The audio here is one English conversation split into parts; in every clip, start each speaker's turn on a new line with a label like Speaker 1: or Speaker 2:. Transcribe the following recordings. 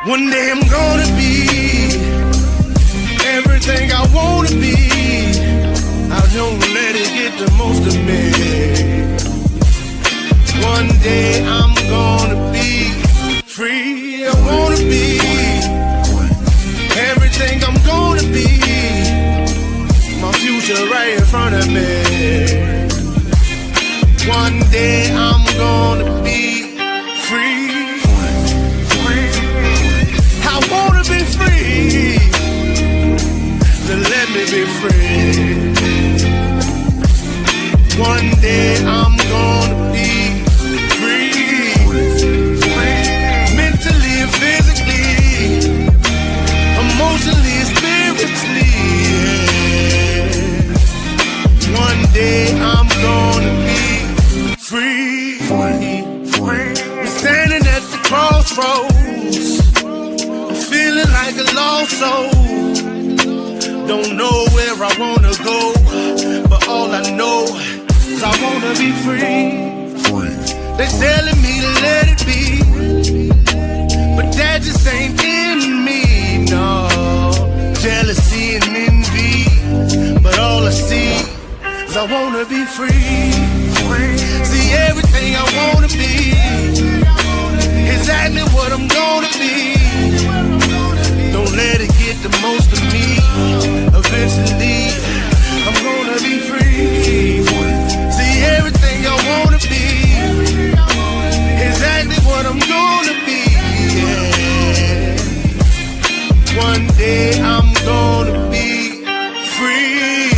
Speaker 1: One day I'm gonna be everything I wanna be. I don't let it get the most of me. One day I'm gonna be free. I wanna be everything I'm gonna be. My future right in front of me. One day I'm gonna be free. I wanna be free. Then let me be free. One day I'm gonna be free. Mentally and physically, emotionally and spiritually. Yeah. One day I'm gonna be free. I'm standing at the crossroads. I'm feeling like a lost soul. Don't know where I wanna go, but all I know is I wanna be free. They're telling me to let it be, but that just ain't in me, no. Jealousy and envy, but all I see is I wanna be free. See everything I wanna be, exactly what I'm gonna be. Don't let it get the most of me. Eventually, I'm gonna be free. See everything I wanna be, exactly what I'm gonna be. Yeah. One day I'm gonna be free.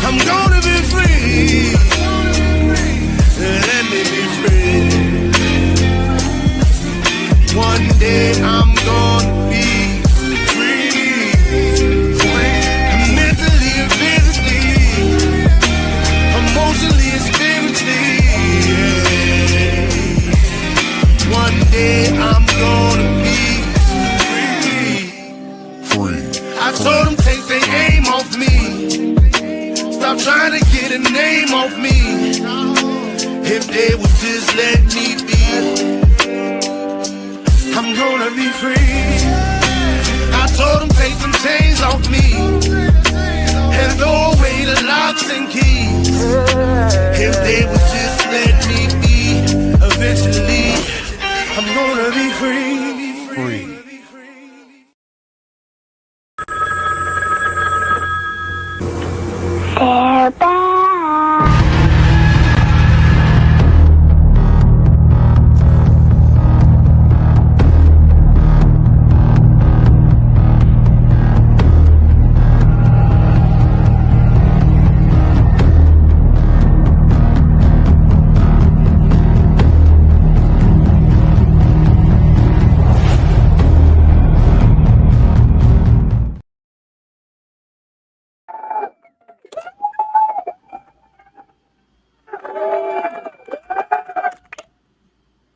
Speaker 1: I'm gonna be free. Let me be free. One day I'm gonna be free. Mentally and physically, emotionally and spiritually. Yeah. One day I'm gonna be free. I told them take their aim off me. Stop trying to get a name off me. If they would just let me be, I'm gonna be free. I told them take them chains off me and throw away the locks and keys. If they would just let me be, eventually I'm gonna be free.
Speaker 2: They're back.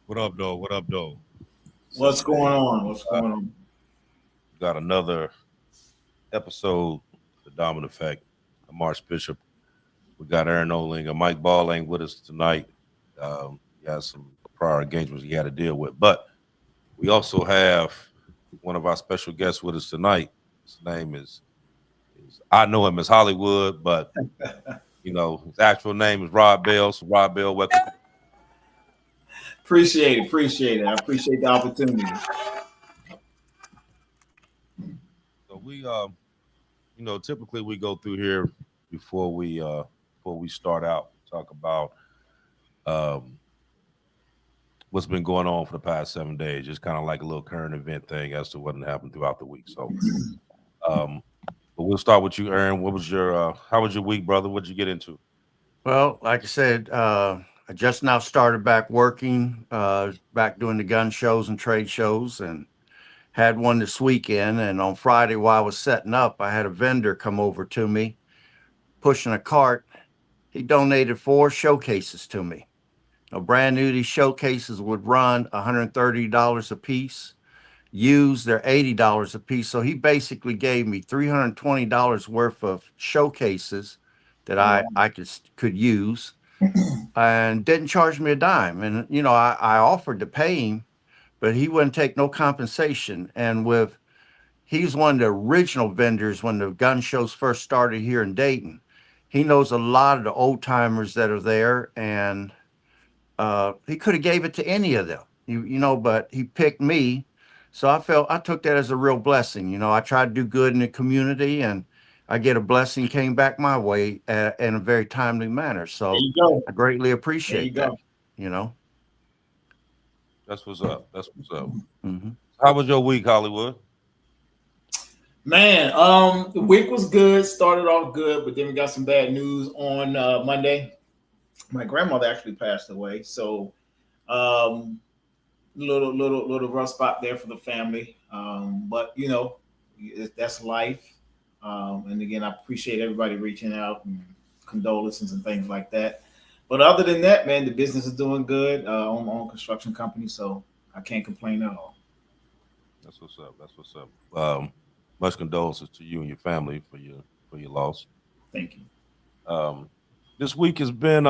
Speaker 3: What up, though? What up, though?
Speaker 4: What's going on? What's going on?
Speaker 3: Got another episode of The Dominant Effect. I'm Archbishop. We got Aaron Oling and Mike Ball ain't with us tonight. He has some prior engagements he had to deal with. But we also have one of our special guests with us tonight. His name is I know him as Hollywood, but you know, his actual name is Rod Bell. So Rod Bell, welcome.
Speaker 4: Appreciate it. I appreciate the opportunity.
Speaker 3: So we you know, typically we go through here before we start out, talk about what's been going on for the past 7 days, just kind of like a little current event thing as to what happened throughout the week. So but we'll start with you, Aaron. What was your how was your week, brother? What did you get into?
Speaker 5: Well, like I said, I just now started back working, back doing the gun shows and trade shows, and had one this weekend. And on Friday, while I was setting up, I had a vendor come over to me, pushing a cart. He donated 4 showcases to me. Now, brand new, these showcases would run $130 a piece. Used, they're $80 a piece. So he basically gave me $320 worth of showcases that I could use, and didn't charge me a dime. And you know, I offered to pay him, but he wouldn't take no compensation. And he's one of the original vendors when the gun shows first started here in Dayton. He knows a lot of the old timers that are there, and he could have gave it to any of them, but he picked me. So I took that as a real blessing. I tried to do good in the community, and I get a blessing came back my way in a very timely manner.
Speaker 4: There
Speaker 5: So
Speaker 4: you go.
Speaker 5: I greatly
Speaker 4: There you
Speaker 5: appreciate that.
Speaker 4: go.
Speaker 3: That's what's up. That's what's up.
Speaker 5: Mm-hmm.
Speaker 3: How was your week, Hollywood?
Speaker 4: Man, the week was good. Started off good, but then we got some bad news on Monday. My grandmother actually passed away, so little rough spot there for the family. But that's life. And again, I appreciate everybody reaching out and condolences and things like that. But other than that, man, the business is doing good. On my own construction company, so I can't complain at all.
Speaker 3: That's what's up. That's what's up. Much condolences to you and your family for your loss.
Speaker 4: Thank you.
Speaker 3: This week has been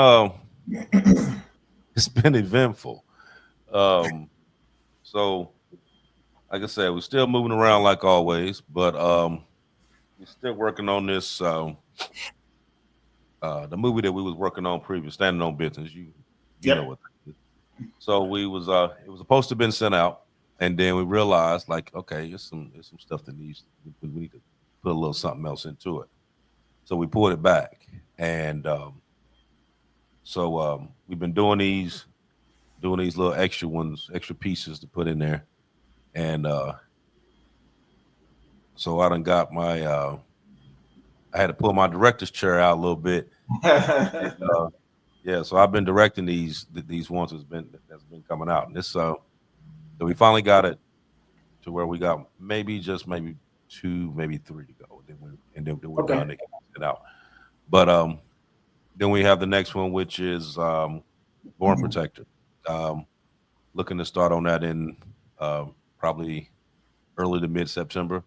Speaker 3: it's been eventful. So like I said, we're still moving around like always, but we're still working on this. The movie that we was working on previous, Standing on Business. You know what that is. So it was supposed to have been sent out, and then we realized, like, okay, there's some stuff that we need to put a little something else into it. So we pulled it back, and we've been doing these little extra pieces to put in there, and so I done got my I had to pull my director's chair out a little bit. And, yeah, so I've been directing these ones that's been coming out, and this so we finally got it to where we got maybe 2, maybe 3 to go, and then we're done. They can get it out, but then we have the next one, which is Born Protector. Looking to start on that in probably early to mid September.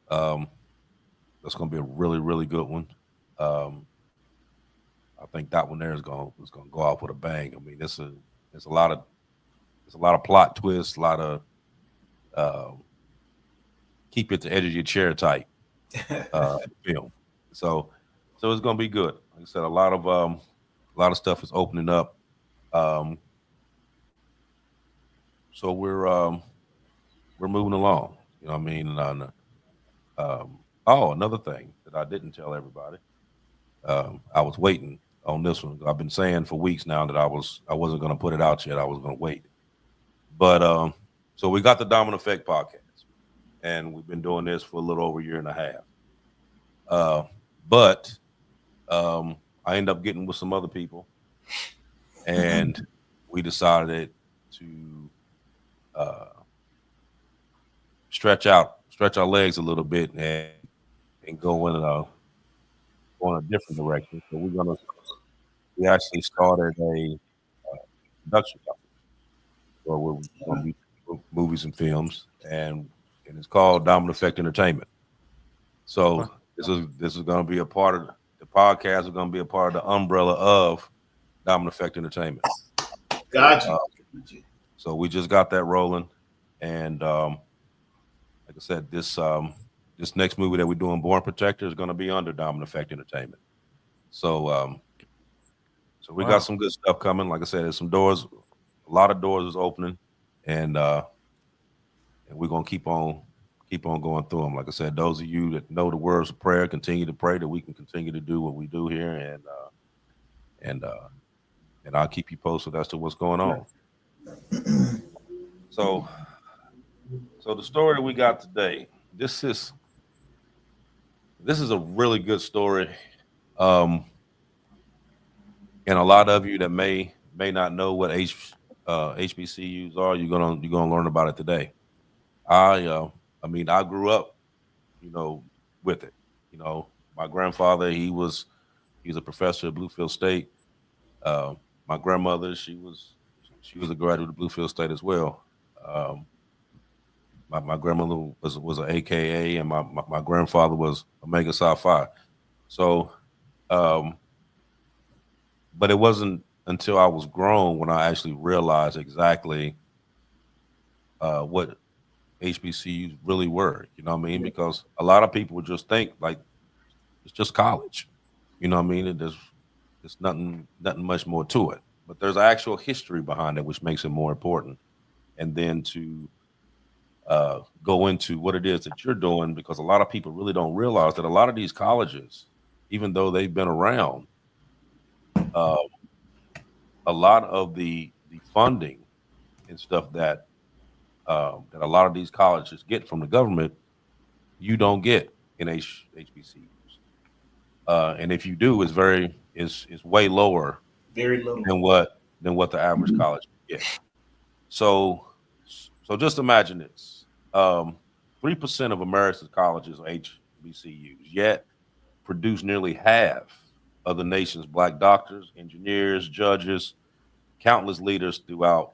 Speaker 3: That's going to be a really, really good one. I think that one there is going to go off with a bang. I mean, there's a lot of plot twists, a lot of keep you at the edge of your chair type film. So it's going to be good. Like I said, a lot of stuff is opening up. So we're moving along. You know what I mean? And another thing that I didn't tell everybody. I was waiting on this one. I've been saying for weeks now that I wasn't going to put it out yet. I was going to wait. But so we got the Dominant Effect podcast, and we've been doing this for a little over a year and a half. But I ended up getting with some other people, and we decided to stretch our legs a little bit and go in a different direction. So we actually started a production company where we're going to be movies and films, and it's called Dominant Effect Entertainment. So this is going to be a part of the podcast. Is going to be a part of the umbrella of Dominant Effect Entertainment.
Speaker 4: Gotcha.
Speaker 3: So we just got that rolling, and like I said, this next movie that we're doing, Born Protector, is going to be under Dominant Effect Entertainment. So we got some good stuff coming. Like I said, there's some doors, a lot of doors is opening, and we're gonna keep on going through them. Like I said, those of you that know the words of prayer, continue to pray that we can continue to do what we do here, and I'll keep you posted as to what's going on. So the story we got today, this is a really good story. And a lot of you that may not know what HBCUs are, you're gonna learn about it today. I grew up, with it. My grandfather, he was a professor at Bluefield State. My grandmother, she was a graduate of Bluefield State as well. My grandmother was an AKA, and my grandfather was Omega Psi Phi. So, but it wasn't until I was grown when I actually realized exactly what HBCUs really were. You know what I mean? Because a lot of people would just think like it's just college. You know what I mean? There's nothing much more to it. But there's actual history behind it, which makes it more important. And then to go into what it is that you're doing, because a lot of people really don't realize that a lot of these colleges, even though they've been around, uh, a lot of the funding and stuff that a lot of these colleges get from the government, you don't get in HBCUs. And if you do, it's way lower
Speaker 4: Very little.
Speaker 3: than what the average college get. So just imagine this: 3% of America's colleges are HBCUs, yet produce nearly half of the nation's black doctors, engineers, judges, countless leaders throughout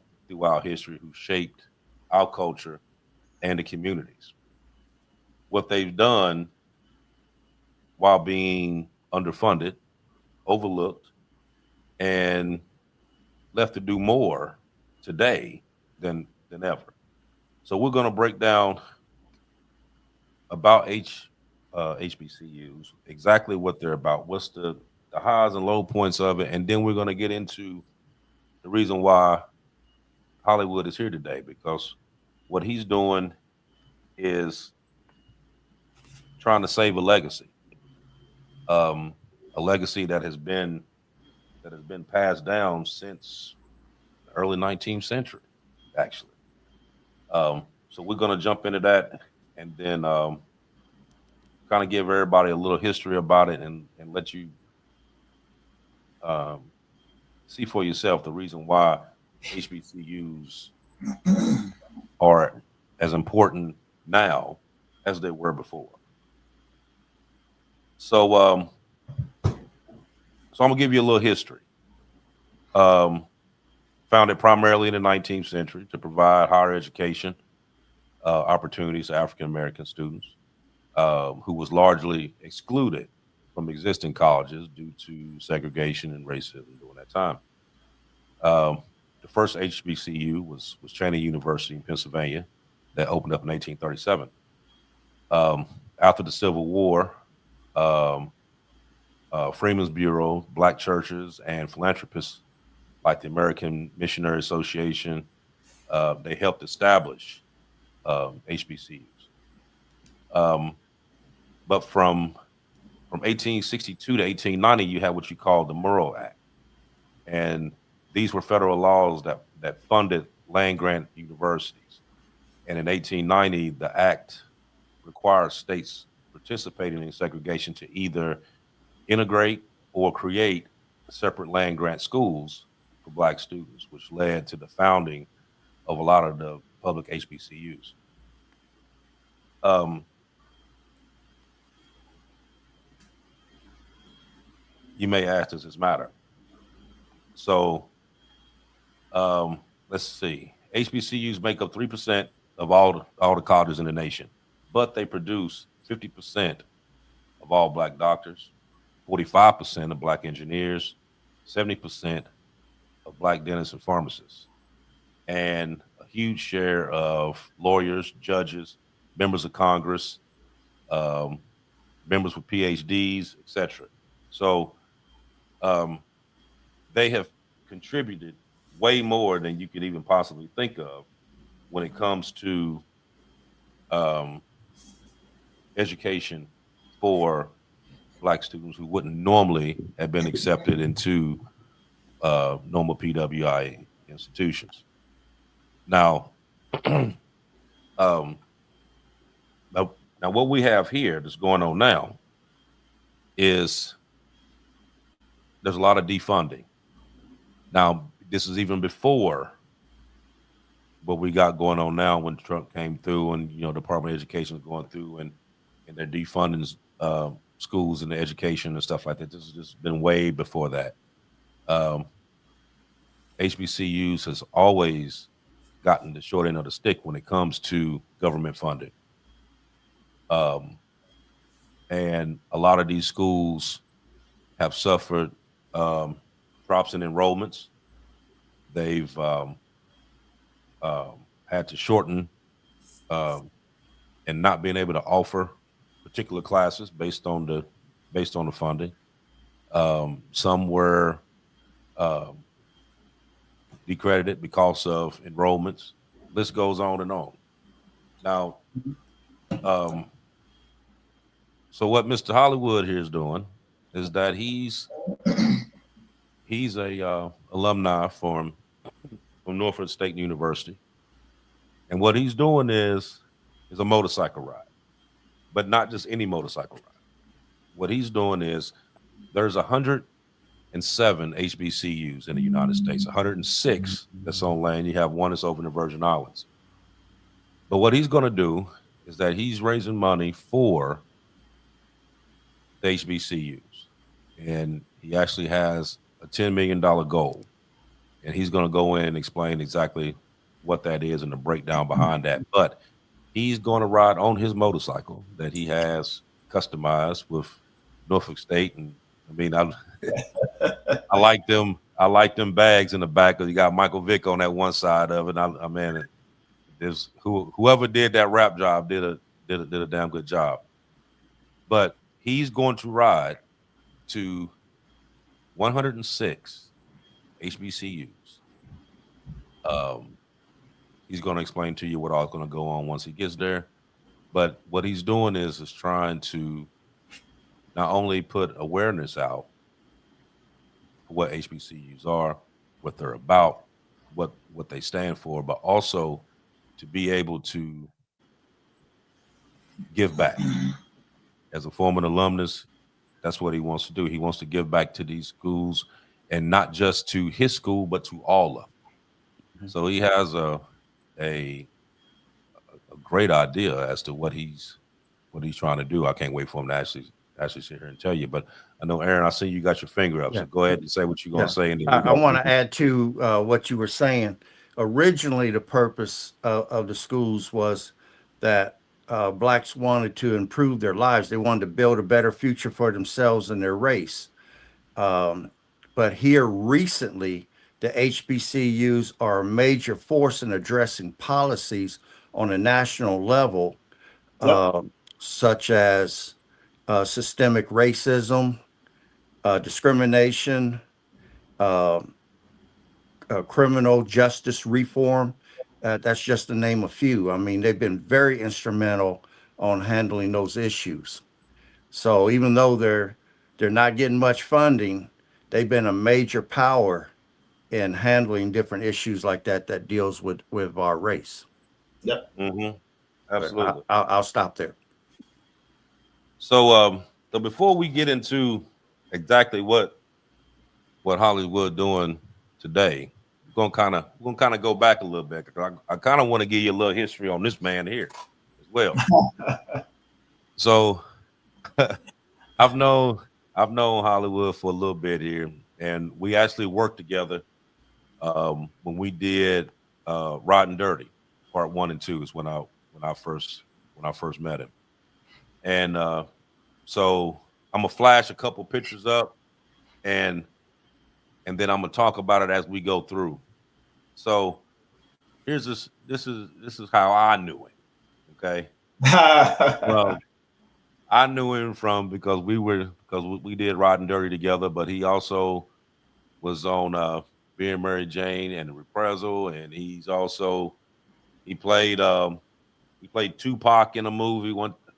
Speaker 3: history who shaped our culture and the communities. What they've done while being underfunded, overlooked, and left to do more today than ever. So we're going to break down about HBCUs, exactly what they're about, what's the highs and low points of it, and then we're going to get into the reason why Hollywood is here today, because what he's doing is trying to save um, a legacy that has been passed down since the early 19th century, actually. So we're going to jump into that, and then kind of give everybody a little history about it, and let you um, see for yourself the reason why HBCUs are as important now as they were before. So, I'm gonna give you a little history. Um, Founded primarily in the 19th century to provide higher education opportunities to African American students, who was largely excluded from existing colleges due to segregation and racism during that time. Um, the first HBCU was Cheney University in Pennsylvania, that opened up in 1837. Um, After the Civil War, um, Freeman's Bureau, black churches, and philanthropists like the American Missionary Association, they helped establish HBCUs. Um, but from 1862 to 1890, you had what you call the Murrow Act, and these were federal laws that funded land grant universities. And in 1890, the act requires states participating in segregation to either integrate or create separate land grant schools for black students, which led to the founding of a lot of the public HBCUs. Um, you may ask, does this matter? So let's see. HBCUs make up 3% of all the colleges in the nation, but they produce 50% of all black doctors, 45% of black engineers, 70% of black dentists and pharmacists, and a huge share of lawyers, judges, members of Congress, um, members with PhDs, etc. So um, they have contributed way more than you could even possibly think of when it comes to um, education for black students who wouldn't normally have been accepted into normal PWI institutions. Now, um, now, what we have here that's going on now is there's a lot of defunding. Now, this is even before what we got going on now when Trump came through, and Department of Education is going through, and they're defunding schools and the education and stuff like that. This has just been way before that. Um, HBCUs has always gotten the short end of the stick when it comes to government funding. Um, and a lot of these schools have suffered drops in enrollments. They've had to shorten and not being able to offer particular classes based on the funding. Some were decredited because of enrollments. List goes on and on. Now, so what Mr. Hollywood here is doing is that he's a alumni from Norfolk State University, and what he's doing is a motorcycle ride, but not just any motorcycle ride. What he's doing is there's 107 HBCUs in the United States, 106 that's on land. You have one that's over in the Virgin Islands. But what he's going to do is that he's raising money for the HBCUs, and he actually has a $10 million goal, and he's going to go in and explain exactly what that is and the breakdown behind that. But he's going to ride on his motorcycle that he has customized with Norfolk State, and I mean, I like them. I like them bags in the back because you got Michael Vick on that one side of it. I mean, there's whoever did that rap job did a damn good job. But he's going to ride to 106 HBCUs. He's going to explain to you what all is going to go on once he gets there. But what he's doing is trying to not only put awareness out for what HBCUs are, what they're about, what they stand for, but also to be able to give back. As a former alumnus, that's what he wants to do. He wants to give back to these schools, and not just to his school, but to all of them. Mm-hmm. So he has a great idea as to what he's trying to do. I can't wait for him to actually sit here and tell you. But I know, Aaron, I see you got your finger up. Yeah. So go ahead and say what you're going to say. And
Speaker 5: I want to add to what you were saying. Originally, the purpose of the schools was that Blacks wanted to improve their lives. They wanted to build a better future for themselves and their race. But here recently, the HBCUs are a major force in addressing policies on a national level, such as systemic racism, discrimination, criminal justice reform. That's just to name a few. I mean, they've been very instrumental on handling those issues. So even though they're not getting much funding, they've been a major power in handling different issues like that deals with our race.
Speaker 4: Yep.
Speaker 3: Mm-hmm. Absolutely.
Speaker 5: I'll stop there.
Speaker 3: So before we get into exactly what Hollywood doing today, we're gonna kind of go back a little bit. I kind of want to give you a little history on this man here as well. So I've known Hollywood for a little bit here, and we actually worked together when we did Rotten Dirty Part 1 and 2 is when I first met him. And so I'm gonna flash a couple pictures up, and then I'm gonna talk about it as we go through. So here's this is how I knew him. Okay. Well, I knew him because we did Rotten Dirty together, but he also was on Being Mary Jane and the Reprisal, and he played Tupac in a movie.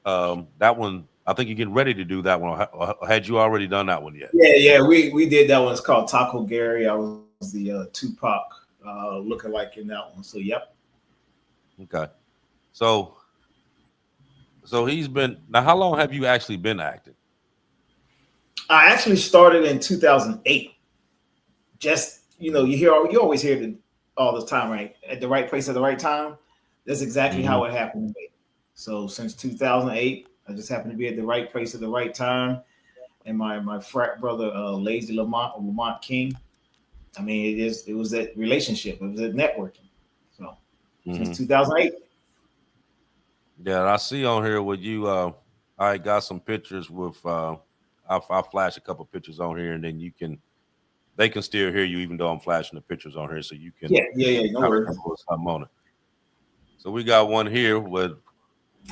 Speaker 3: That one, I think you're getting ready to do that one. Or had you already done that one yet?
Speaker 4: Yeah, we did that one. It's called Taco Gary. I was the Tupac lookalike in that one. So yep.
Speaker 3: Okay. So he's been now. How long have you actually been acting?
Speaker 4: I actually started in 2008. Just you always hear it all the time, right? At the right place at the right time. That's exactly how it happened to me. So since 2008, I just happened to be at the right place at the right time. And my frat brother, Lazy Lamont King. I mean, it was that relationship. It was that networking. So since 2008.
Speaker 3: Yeah, I see on here with you. I got some pictures with. I'll flash a couple pictures on here, and then they can still hear you, even though I'm flashing the pictures on here, so you can.
Speaker 4: Yeah. No worries.
Speaker 3: I'm on it. So we got one here with him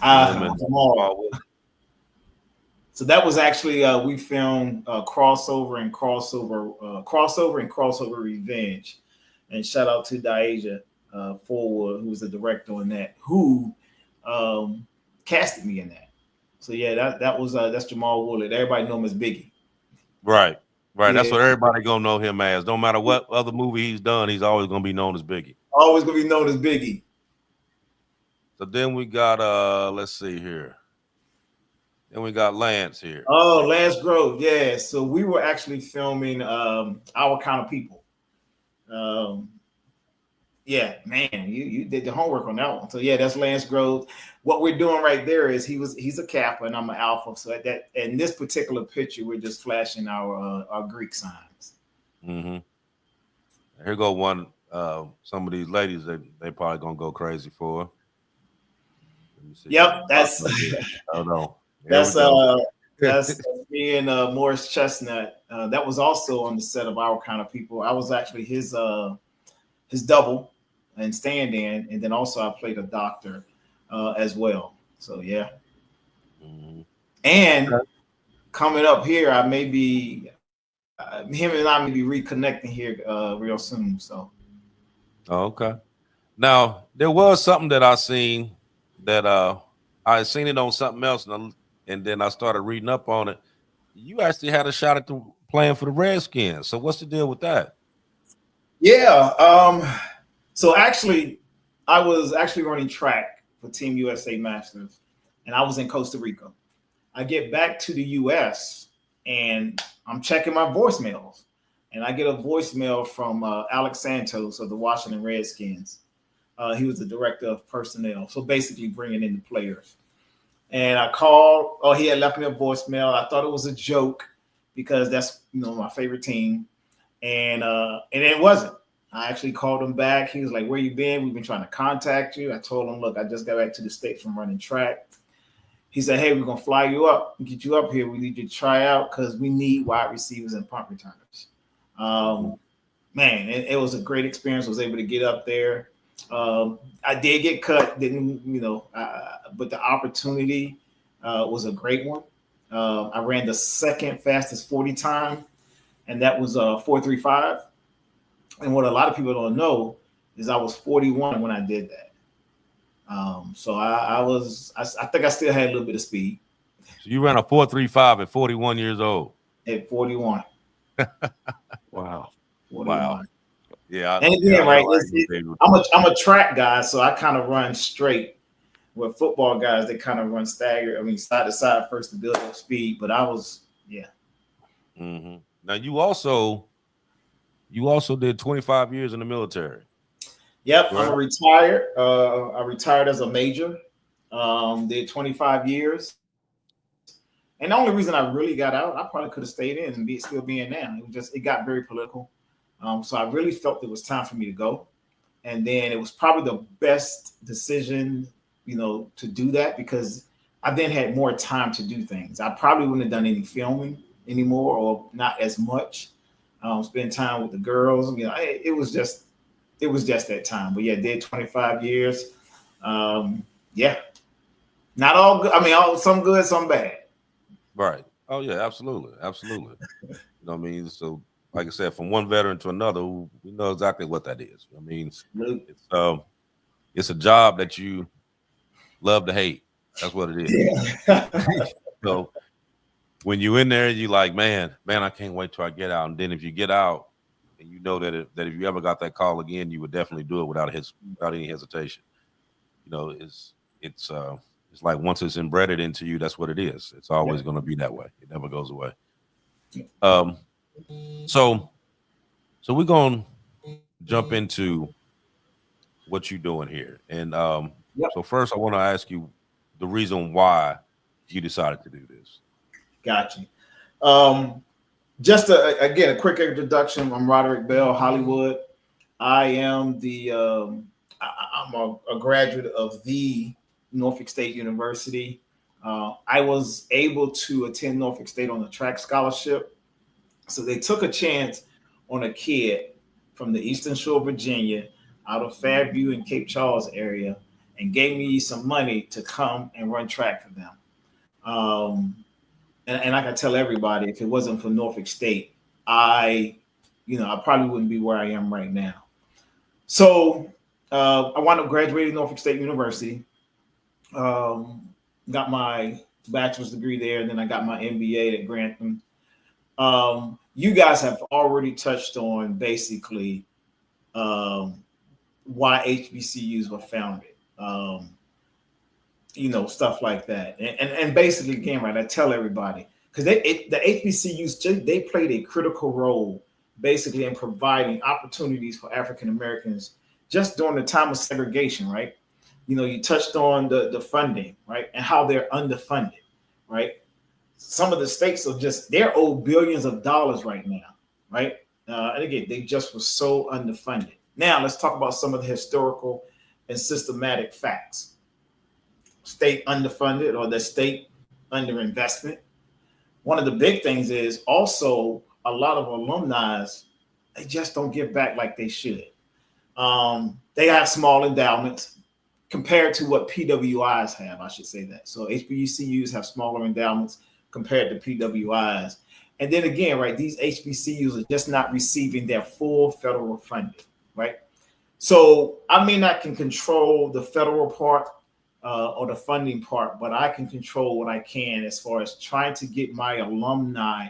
Speaker 3: and
Speaker 4: Jamal.
Speaker 3: Jamal Willis.
Speaker 4: So that was actually we filmed crossover and crossover revenge, and shout out to Diasia Forward, who was the director on that, who casted me in that. So yeah, that's Jamal Willard. Everybody know him as Biggie.
Speaker 3: Right.
Speaker 4: Yeah.
Speaker 3: That's what everybody gonna know him as. No matter what other movie he's done, he's always gonna be known as Biggie.
Speaker 4: Always gonna be known as Biggie.
Speaker 3: So then we got let's see here. Then we got Lance here.
Speaker 4: Oh, Lance Grove, yeah. So we were actually filming Our Kind of People. Yeah, man, you did the homework on that one. So yeah, that's Lance Grove. What we're doing right there is he's a Kappa and I'm an Alpha. So that in this particular picture, we're just flashing our Greek signs.
Speaker 3: Mm-hmm. Here go one. Some of these ladies they probably gonna go crazy for. Let me see.
Speaker 4: Yep, that's
Speaker 3: oh no.
Speaker 4: That's me and Morris Chestnut. That was also on the set of Our Kind of People. I was actually his double and stand-in, and then also I played a doctor as well. So yeah.
Speaker 3: Mm-hmm.
Speaker 4: And coming up here, I may be him and I may be reconnecting here real soon. So.
Speaker 3: Oh, okay. Now there was something that I seen that I had seen it on something else, and then I started reading up on it. You actually had a shot at playing for the Redskins. So what's the deal with that?
Speaker 4: Yeah. So actually, I was actually running track for Team USA Masters, and I was in Costa Rica. I get back to the US, and I'm checking my voicemails, and I get a voicemail from Alex Santos of the Washington Redskins. He was the director of personnel, so basically bringing in the players. And I called. Oh, he had left me a voicemail. I thought it was a joke because that's my favorite team, and it wasn't. I actually called him back. He was like, "Where you been? We've been trying to contact you." I told him, "Look, I just got back to the States from running track." He said, "Hey, we're gonna fly you up, get you up here. We need you to try out because we need wide receivers and punt returners." Man, it was a great experience. I was able to get up there. I did get cut, but the opportunity was a great one. I ran the second fastest 40 time, and that was 4.35. And what a lot of people don't know is I was 41 when I did that. So I think I still had a little bit of speed.
Speaker 3: So you ran a 4.35 at 41 years old.
Speaker 4: At 41.
Speaker 5: Wow.
Speaker 4: 41.
Speaker 3: Wow. Yeah.
Speaker 4: And again, right, I'm a track guy, so I kind of run straight. With football guys, they kind of run staggered. I mean, side to side first to build up speed. But I was, yeah.
Speaker 3: Mm-hmm. Now you also did 25 years in the military.
Speaker 4: Yep,
Speaker 3: right?
Speaker 4: I'm retired. I retired as a major. Did 25 years. And the only reason I really got out, I probably could have stayed in and still being now. It got very political. So I really felt it was time for me to go. And then it was probably the best decision, to do that because I then had more time to do things. I probably wouldn't have done any filming anymore or not as much. Spend time with the girls. It was just that time. But yeah, did 25 years. Yeah. Not all good. I mean, some good, some bad.
Speaker 3: Right. Oh yeah, absolutely. Absolutely. You know what I mean? So like I said, from one veteran to another, we know exactly what that is. I mean, it's a job that you love to hate. That's what it is. Yeah. So when you're in there, you like, man, I can't wait till I get out. And then if you get out, and you know that if you ever got that call again, you would definitely do it without any hesitation. It's like once it's embedded into you, that's what it is. It's always going to be that way. It never goes away. So we're going to jump into what you're doing here. And so first I want to ask you the reason why you decided to do this.
Speaker 4: Gotcha. Just again, a quick introduction. I'm Roderick Bell, Hollywood. I am I'm a graduate of the Norfolk State University. I was able to attend Norfolk State on a track scholarship. So they took a chance on a kid from the Eastern Shore of Virginia, out of Fairview and Cape Charles area. and gave me some money to come and run track for them. And I can tell everybody, if it wasn't for Norfolk State, I probably wouldn't be where I am right now. So I wound up graduating Norfolk State University, got my bachelor's degree there, and then I got my MBA at Grantham. You guys have already touched on basically why HBCUs were founded, stuff like that. And basically, again, right, I tell everybody, because the HBCUs, they played a critical role basically in providing opportunities for African Americans just during the time of segregation, right? You touched on the funding, right, and how they're underfunded, right? Some of the states they're owed billions of dollars right now, right? And again, they just were so underfunded. Now let's talk about some of the historical and systematic facts. State underfunded, or the state underinvestment. One of the big things is also a lot of alumni, they just don't give back like they should. They have small endowments compared to what PWIs have, I should say that. So HBCUs have smaller endowments compared to PWIs. And then again, right, these HBCUs are just not receiving their full federal funding, right? So I mean, I can control the federal part or the funding part, but I can control what I can as far as trying to get my alumni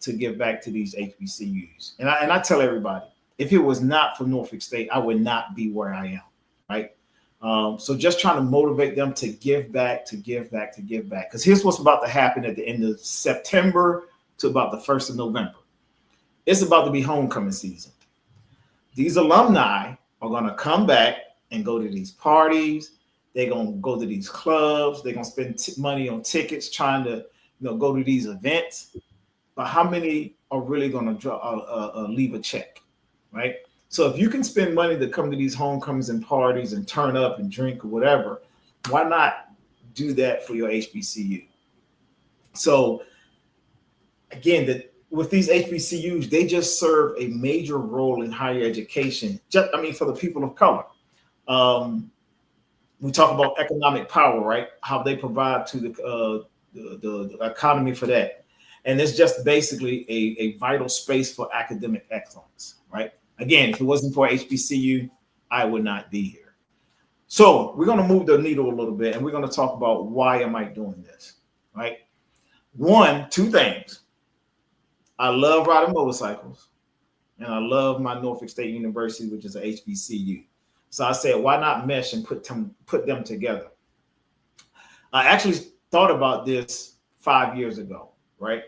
Speaker 4: to give back to these HBCUs. And I tell everybody, if it was not for Norfolk State, I would not be where I am, right? So just trying to motivate them to give back. Because here's what's about to happen at the end of September to about the 1st of November. It's about to be homecoming season. These alumni are going to come back and go to these parties. They're going to go to these clubs. They're going to spend money on tickets trying to go to these events. But how many are really going to leave a check, right? So if you can spend money to come to these homecomings and parties and turn up and drink or whatever, why not do that for your HBCU? So again, with these HBCUs, they just serve a major role in higher education. For the people of color. We talk about economic power, right? How they provide to the economy for that. And it's just basically a vital space for academic excellence, right? Again, if it wasn't for HBCU, I would not be here. So we're going to move the needle a little bit, and we're going to talk about why am I doing this, right? Two things. I love riding motorcycles, and I love my Norfolk State University, which is a HBCU. So I said, why not mesh and put them together? I actually thought about this 5 years ago, right?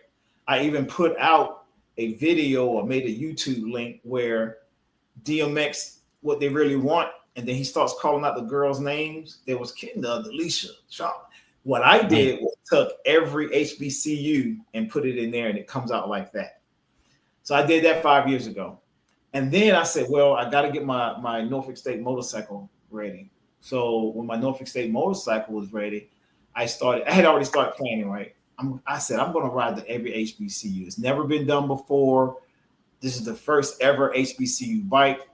Speaker 4: I even put out a video or made a YouTube link where DMX, what they really want, and then he starts calling out the girls' names. There was Kendall, Alicia, Sean. What I did was took every HBCU and put it in there, and it comes out like that. So I did that 5 years ago. And then I said, well, I got to get my Norfolk State motorcycle ready. So when my Norfolk State motorcycle was ready, I had already started planning, right? I said, I'm going to ride to every HBCU. It's never been done before. This is the first ever HBCU bike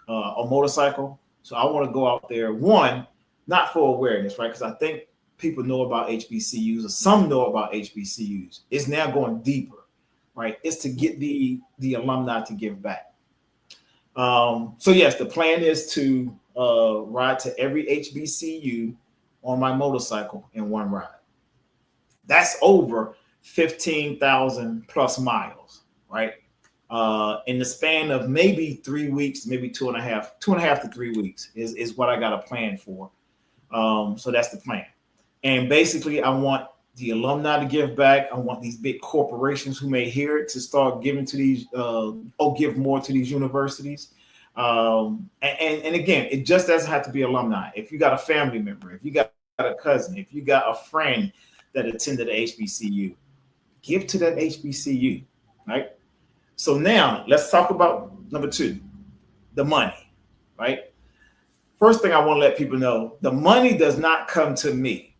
Speaker 4: or motorcycle. So I want to go out there, not for awareness, right? Because I think people know about HBCUs, or some know about HBCUs. It's now going deeper, right? It's to get the alumni to give back. So yes, the plan is to ride to every HBCU on my motorcycle in one ride. That's over 15,000 plus miles, right? In the span of maybe 3 weeks, maybe 2.5 to 3 weeks is what I got a plan for. So that's the plan. And basically, I want the alumni to give back. I want these big corporations who may hear it to start giving to these, give more to these universities. And again, it just doesn't have to be alumni. If you got a family member, if you got a cousin, if you got a friend that attended the HBCU, give to that HBCU, right? So now let's talk about number 2, the money, right? First thing I want to let people know, the money does not come to me.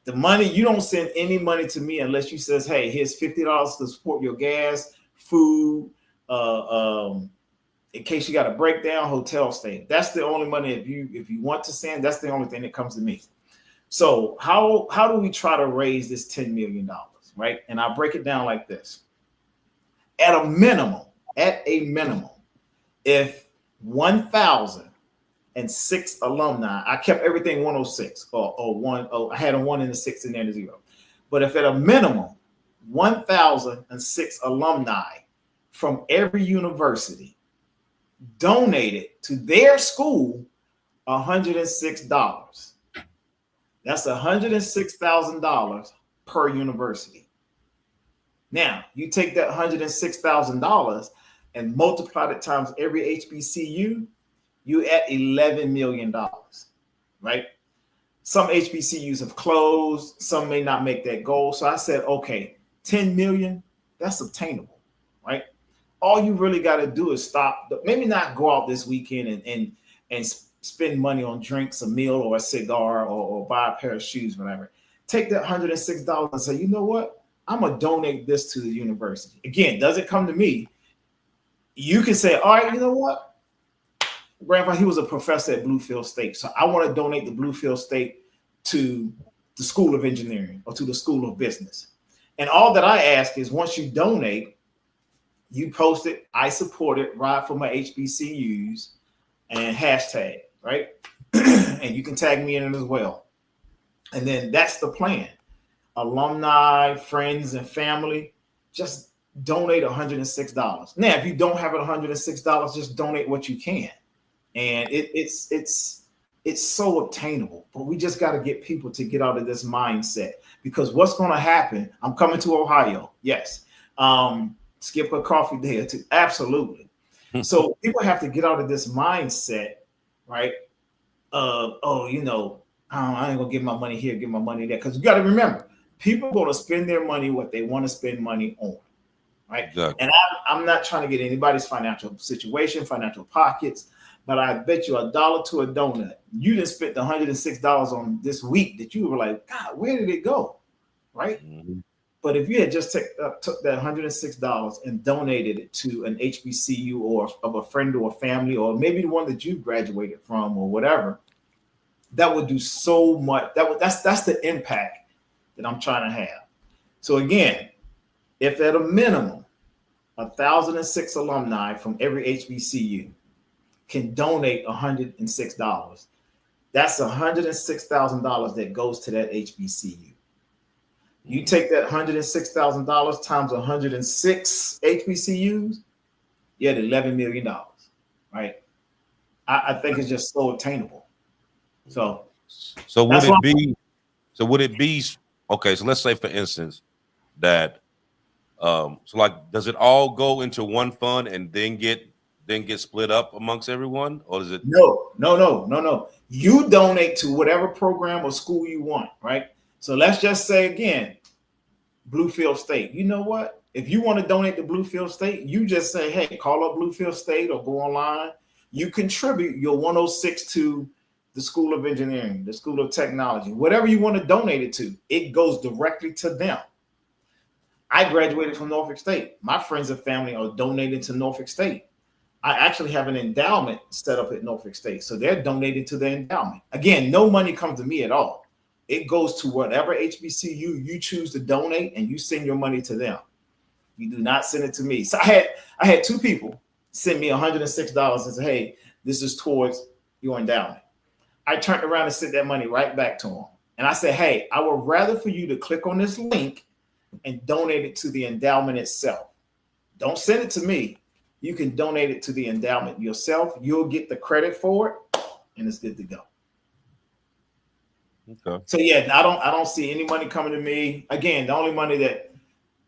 Speaker 4: The money, you don't send any money to me unless you says, hey, here's $50 to support your gas, food, in case you got a breakdown, hotel stay. That's the only money. If you want to send, that's the only thing that comes to me. So how do we try to raise this $10 million, right? And I'll break it down like this. At a minimum, if 1,006 alumni, I kept everything 106 I had a 1 and a 6 in there and a 0. But if at a minimum 1,006 alumni from every university donated to their school $106, that's $106,000 per university. Now, you take that $106,000 and multiply it times every HBCU, you at $11 million, right? Some HBCUs have closed, some may not make that goal. So I said, okay, 10 million, that's obtainable, right? All you really got to do is stop, maybe not go out this weekend and spend money on drinks, a meal, or a cigar, or buy a pair of shoes, whatever. Take that $106 and say, you know what? I'm going to donate this to the university. Again, does it come to me? You can say, all right, you know what? Grandpa, he was a professor at Bluefield State. So I want to donate the Bluefield State to the School of Engineering or to the School of Business. And all that I ask is once you donate, you post it, I support it, ride for my HBCUs, and hashtag, right? And you can tag me in it as well. And then that's the plan. Alumni, friends, and family, just donate $106. Now, if you don't have it $106, just donate what you can. And it's so obtainable, but we just got to get people to get out of this mindset, because what's going to happen? I'm coming to Ohio. Yes. Skip a coffee day or two. Absolutely. So people have to get out of this mindset, right? I ain't gonna give my money here, give my money there. Because you got to remember, people are going to spend their money what they want to spend money on, right? Exactly. And I'm not trying to get anybody's financial situation, financial pockets, but I bet you $1 to a donut, you didn't spend the $106 on this week that you were like, God, where did it go, right? Mm-hmm. But if you had just took that $106 and donated it to an HBCU or of a friend or a family, or maybe the one that you graduated from or whatever, that would do so much. That's the impact that I'm trying to have. So again, if at a minimum 1,006 alumni from every HBCU can donate $106, that's $106,000 that goes to that HBCU. You take that $106,000 times 106 HBCUs, you had $11 million, right? I think it's just so attainable. So would it be okay? So let's say, for instance, that does it all go into one fund and then get split up amongst everyone, or is it? No. You donate to whatever program or school you want, right? So let's just say again, Bluefield State. You know what? If you want to donate to Bluefield State, you just say, hey, call up Bluefield State or go online. You contribute your 106 to the School of Engineering, the School of Technology, whatever you want to donate it to, it goes directly to them. I graduated from Norfolk State. My friends and family are donating to Norfolk State. I actually have an endowment set up at Norfolk State. So they're donating to the endowment. Again, no money comes to me at all. It goes to whatever HBCU you choose to donate, and you send your money to them. You do not send it to me. So I had two people send me $106 and say, hey, this is towards your endowment. I turned around and sent that money right back to them. And I said, hey, I would rather for you to click on this link and donate it to the endowment itself. Don't send it to me. You can donate it to the endowment yourself. You'll get the credit for it, and it's good to go. Okay. So yeah, I don't see any money coming to me. Again, the only money that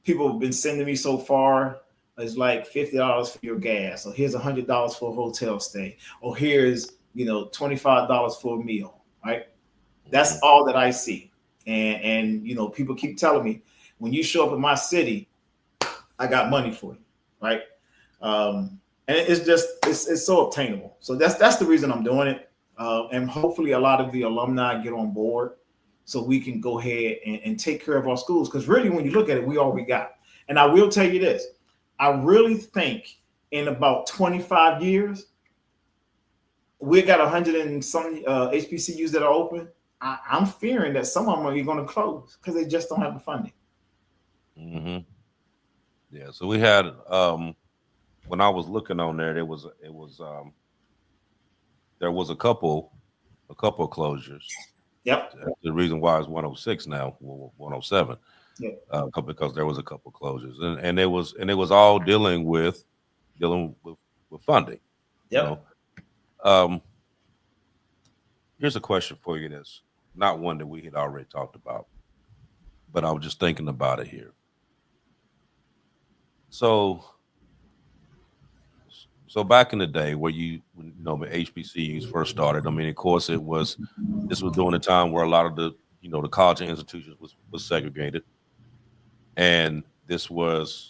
Speaker 4: people have been sending me so far is like $50 for your gas, or here's $100 for a hotel stay, or here's $25 for a meal. Right? That's all that I see. And people keep telling me, when you show up in my city, I got money for you. Right? And it's so obtainable. So that's the reason I'm doing it. And hopefully a lot of the alumni get on board so we can go ahead and take care of our schools. Because really, when you look at it, we got. And I will tell you this. I really think in about 25 years, we got 100 and some HBCUs that are open. I'm fearing that some of them are going to close because they just don't have the funding.
Speaker 3: Mm-hmm. Yeah. So we had when I was looking on there, there was a couple of closures.
Speaker 4: Yep.
Speaker 3: That's the reason why it's 106 now, 107.
Speaker 4: Yep.
Speaker 3: Because there was a couple closures, and it was all dealing with funding. You
Speaker 4: Yep.
Speaker 3: know, here's a question for you. That's not one that we had already talked about, but I was just thinking about it here. So back in the day where the HBCUs first started, I mean, of course, this was during a time where a lot of the college institutions was segregated, and this was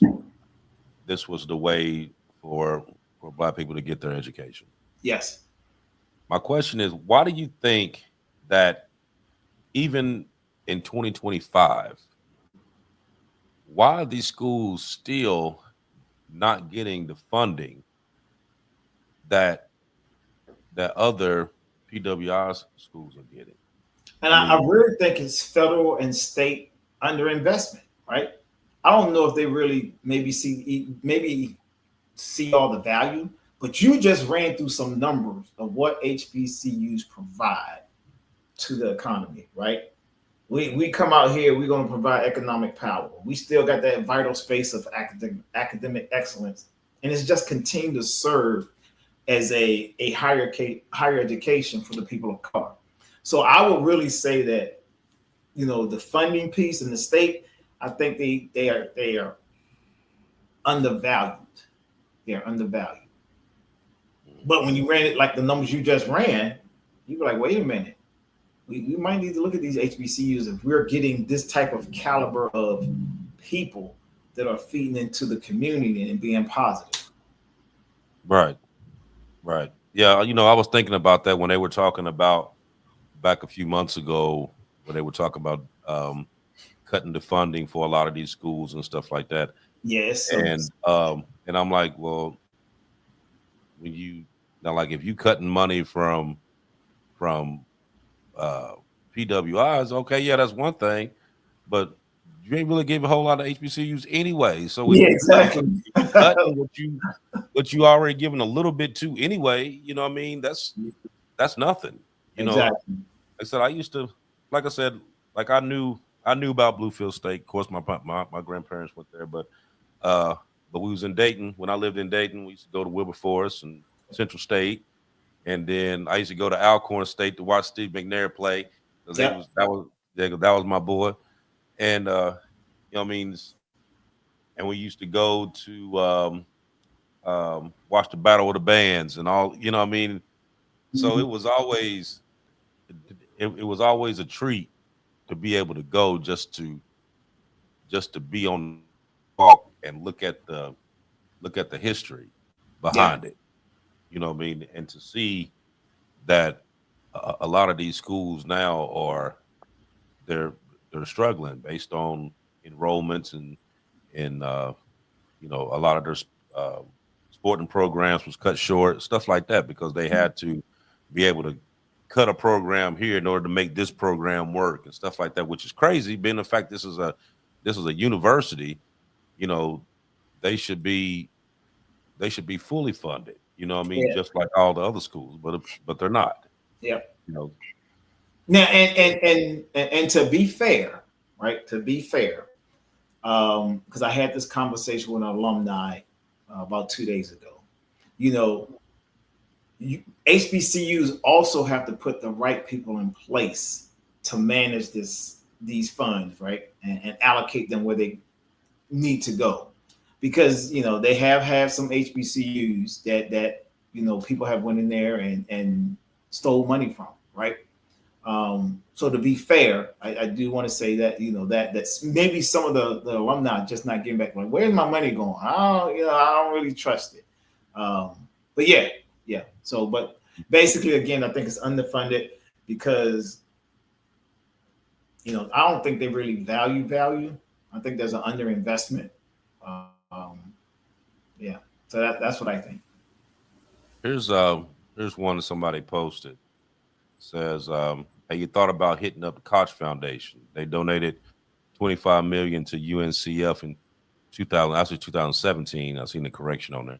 Speaker 3: the way for Black people to get their education.
Speaker 4: Yes.
Speaker 3: My question is, why do you think that even in 2025, why are these schools still not getting the funding that other PWI's schools are getting?
Speaker 4: And
Speaker 3: I
Speaker 4: I
Speaker 3: mean,
Speaker 4: really think it's federal and state underinvestment, right? I don't know if they really maybe see all the value, but you just ran through some numbers of what HBCUs provide to the economy, right? We come out here, we're going to provide economic power. We still got that vital space of academic excellence, and it's just continued to serve as a higher education for the people of color. So I would really say that the funding piece in the state, I think they are undervalued. They are undervalued. But when you ran it like the numbers you just ran, you were like, wait a minute. We might need to look at these HBCUs if we're getting this type of caliber of people that are feeding into the community and being positive.
Speaker 3: right. Yeah, I was thinking about that when they were talking about back a few months ago when they were talking about cutting the funding for a lot of these schools and stuff like that.
Speaker 4: Yes.
Speaker 3: And I'm like, well, like if you cutting money from PWIs, okay, yeah, that's one thing, but you ain't really giving a whole lot of HBCUs anyway. So if
Speaker 4: Yeah,
Speaker 3: you
Speaker 4: exactly.
Speaker 3: cutting what you already giving a little bit to anyway, what I mean, that's nothing.
Speaker 4: Exactly.
Speaker 3: I said I used to, like I said, like I knew about Bluefield State. Of course, my grandparents went there, but we was in Dayton. When I lived in Dayton, we used to go to Wilberforce and Central State, and then I used to go to Alcorn State to watch Steve McNair play because
Speaker 4: Yep.
Speaker 3: that was my boy, and what I mean, and we used to go to watch the Battle of the Bands and all. What I mean, so it was always a treat to be able to go just to be on walk and look at the history
Speaker 4: Yeah.
Speaker 3: behind it. What I mean, and to see that a lot of these schools now they're struggling based on enrollments and a lot of their sporting programs was cut short, stuff like that, because they had to be able to cut a program here in order to make this program work and stuff like that, which is crazy. Being the fact this is a university, they should be fully funded. What I mean,
Speaker 4: Yeah.
Speaker 3: just like all the other schools, but they're not.
Speaker 4: Yep.
Speaker 3: You know.
Speaker 4: Now, and to be fair, right? To be fair, because I had this conversation with an alumni about 2 days ago. HBCUs also have to put the right people in place to manage these funds, right, and allocate them where they need to go, because they have had some HBCUs that people have went in there and stole money from, right. So to be fair, I do want to say that that's maybe some of the alumni just not getting back. Like, where's my money going? I don't really trust it. But yeah. So, but basically, again, I think it's underfunded because I don't think they really value. I think there's an underinvestment. Yeah. So that's what I think.
Speaker 3: Here's one that somebody posted. It says, "Have you thought about hitting up the Koch Foundation? They donated 25 million to UNCF in 2017. I've seen the correction on there.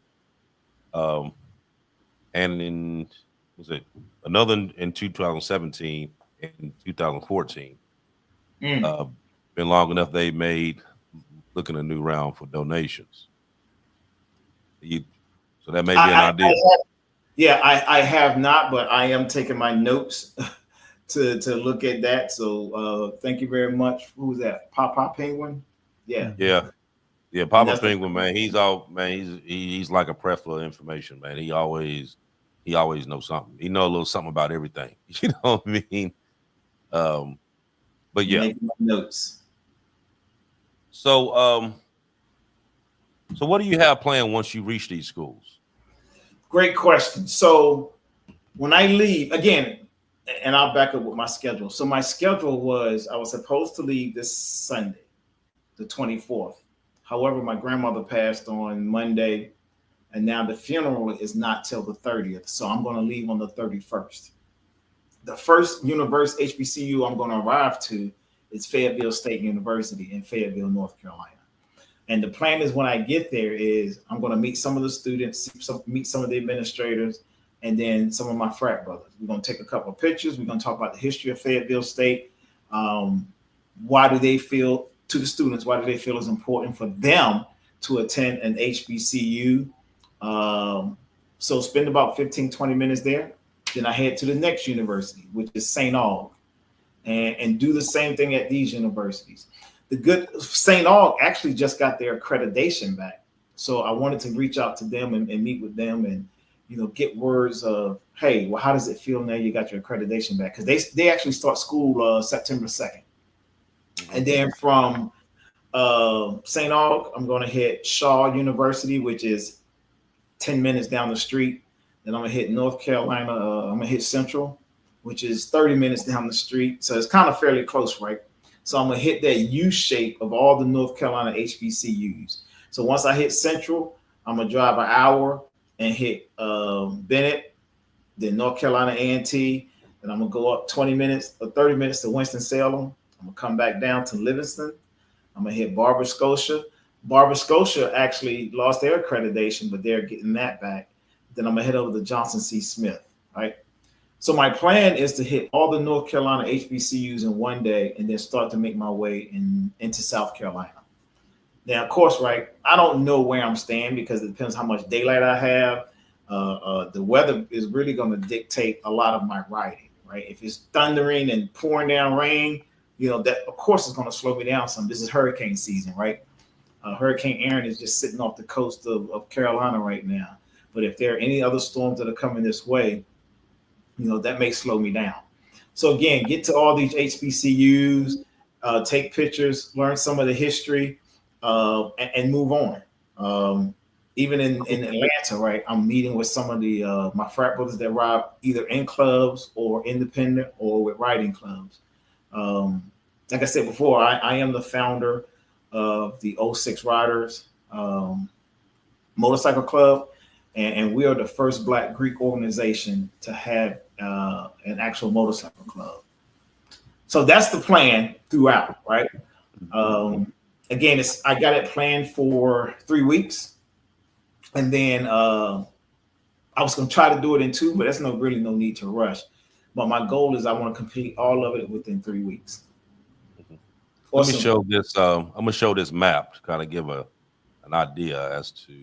Speaker 3: And in was it another in 2017 and 2014? Been long enough they made looking a new round for donations. So that may be an idea.
Speaker 4: I have not, but I am taking my notes to look at that. So thank you very much. Who was that? Papa Penguin? Yeah.
Speaker 3: Papa Penguin, man. He's like a plethora of information, man. He always knows something. He knows a little something about everything. You know what I mean? But yeah.
Speaker 4: Making my notes.
Speaker 3: So what do you have planned once you reach these schools?
Speaker 4: Great question. So when I leave again, and I'll back up with my schedule. So my schedule was I was supposed to leave this Sunday, the 24th. However, my grandmother passed on Monday, and now the funeral is not till the 30th. So I'm going to leave on the 31st. The first university HBCU I'm going to arrive to is Fayetteville State University in Fayetteville, North Carolina. And the plan is when I get there is I'm going to meet some of the students, meet some of the administrators, and then some of my frat brothers. We're going to take a couple of pictures. We're going to talk about the history of Fayetteville State. Why do they feel, to the students, why do they feel it's important for them to attend an HBCU? So spend about 15, 20 minutes there. Then I head to the next university, which is St. Aug, and do the same thing at these universities. The good St. Aug actually just got their accreditation back. So I wanted to reach out to them and meet with them and, get words of, hey, well, how does it feel now you got your accreditation back? Because they actually start school September 2nd. And then from St. Aug, I'm going to hit Shaw University, which is 10 minutes down the street. Then I'm going to hit North Carolina. I'm going to hit Central, which is 30 minutes down the street. So it's kind of fairly close, right? So I'm going to hit that U shape of all the North Carolina HBCUs. So once I hit Central, I'm going to drive an hour and hit Bennett, then North Carolina A&T. Then I'm going to go up 20 minutes or 30 minutes to Winston-Salem. I'm going to come back down to Livingston. I'm going to hit Barber Scotia. Barber Scotia actually lost their accreditation, but they're getting that back. Then I'm going to head over to Johnson C. Smith, right? So my plan is to hit all the North Carolina HBCUs in one day and then start to make my way into South Carolina. Now, of course, right, I don't know where I'm staying because it depends how much daylight I have. The weather is really going to dictate a lot of my riding, right? If it's thundering and pouring down rain, that, of course, is going to slow me down some. This is hurricane season, right? Hurricane Aaron is just sitting off the coast of Carolina right now. But if there are any other storms that are coming this way, that may slow me down. So again, get to all these HBCUs, take pictures, learn some of the history, and move on. Even in Atlanta, right, I'm meeting with some of the my frat brothers that ride either in clubs or independent or with riding clubs. Like I said before, I am the founder of the 06 Riders Motorcycle Club. And we are the first Black Greek organization to have an actual motorcycle club. So that's the plan throughout, right? Again, I got it planned for 3 weeks. And then I was going to try to do it in 2, but there's really no need to rush. But my goal is I want to complete all of it within 3 weeks.
Speaker 3: Let me show this. I'm going to show this map to kind of give an idea as to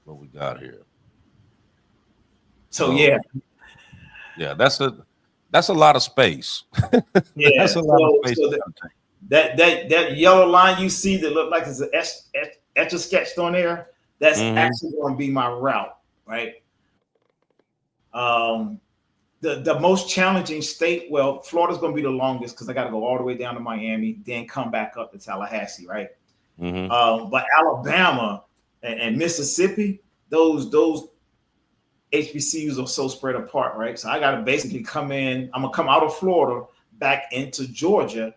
Speaker 3: what we got here.
Speaker 4: So yeah,
Speaker 3: that's a lot of space.
Speaker 4: Yeah,
Speaker 3: that's a lot of space.
Speaker 4: So that yellow line you see that look like it's an etch a sketched on there. That's actually going to be my route, right? The most challenging state. Well, Florida's going to be the longest because I got to go all the way down to Miami, then come back up to Tallahassee, right? But Alabama and Mississippi, those HBCUs are so spread apart, right? So I got to basically come in. I'm gonna come out of Florida back into Georgia,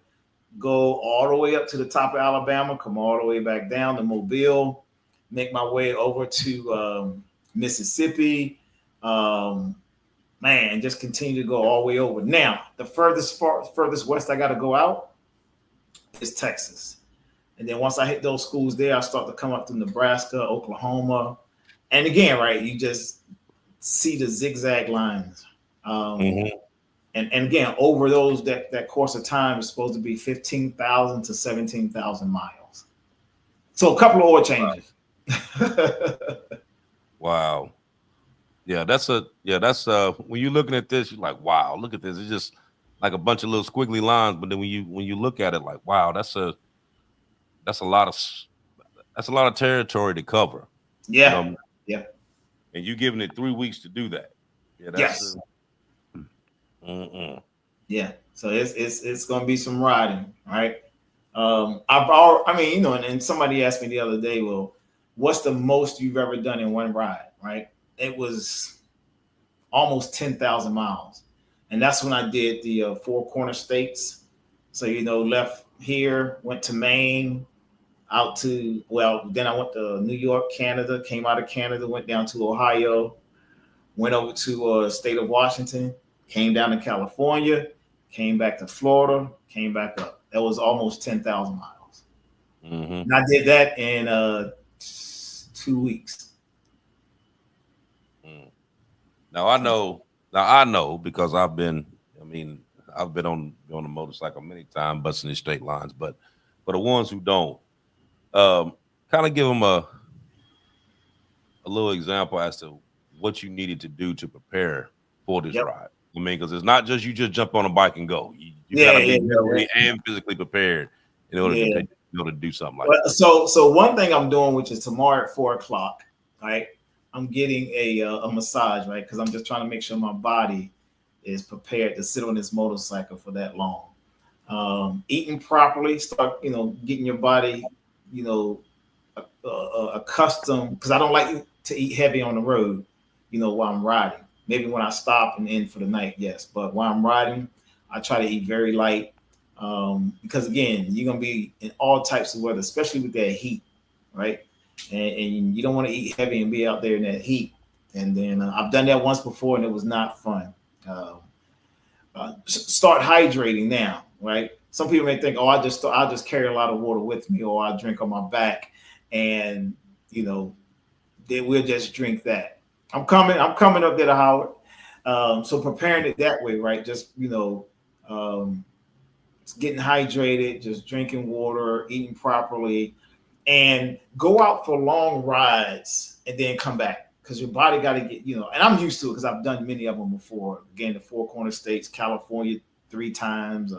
Speaker 4: go all the way up to the top of Alabama, come all the way back down to Mobile, make my way over to Mississippi. Man, just continue to go all the way over. Now, the furthest west I got to go out is Texas. And then once I hit those schools there, I start to come up to Nebraska, Oklahoma. And again, right, you just see the zigzag lines. And again, over that course of time is supposed to be 15,000 to 17,000 miles. So a couple of oil changes.
Speaker 3: Wow. Yeah, that's when you're looking at this, you're like, wow, look at this. It's just like a bunch of little squiggly lines. But then when you look at it, like, wow, that's a lot of territory to cover.
Speaker 4: Yeah.
Speaker 3: You know?
Speaker 4: Yeah.
Speaker 3: And you giving it 3 weeks to do that. Yeah,
Speaker 4: yes. Yeah. So it's gonna be some riding, right? And somebody asked me the other day, well, what's the most you've ever done in one ride, right? It was almost 10,000 miles. And that's when I did the Four Corner States. So, left here, went to Maine, then I went to New York, Canada, came out of Canada, went down to Ohio, went over to the state of Washington, came down to California, came back to Florida, came back up. That was almost 10,000 miles. And I did that in 2 weeks.
Speaker 3: Now I know because I've been on a motorcycle many times, busting the straight lines. But for the ones who don't, kind of give them a little example as to what you needed to do to prepare for this ride. I mean, because it's not just you just jump on a bike and go. You got to be mentally and physically prepared in order to do something like that.
Speaker 4: So one thing I'm doing, which is tomorrow at 4:00, right? I'm getting a massage, right? Because I'm just trying to make sure my body is prepared to sit on this motorcycle for that long. Eating properly, start, getting your body, accustomed, because I don't like to eat heavy on the road, while I'm riding. Maybe when I stop and end for the night, yes. But while I'm riding, I try to eat very light because, again, you're going to be in all types of weather, especially with that heat, right? And you don't want to eat heavy and be out there in that heat. And then I've done that once before, and it was not fun. Start hydrating now, right? Some people may think, oh, I'll just carry a lot of water with me, or I drink on my back, and then we'll just drink that. I'm coming up there to Howard. So preparing it that way, right? Just getting hydrated, just drinking water, eating properly. And go out for long rides and then come back, because your body got to get, and I'm used to it because I've done many of them before. Again, the Four Corner States, California 3 times,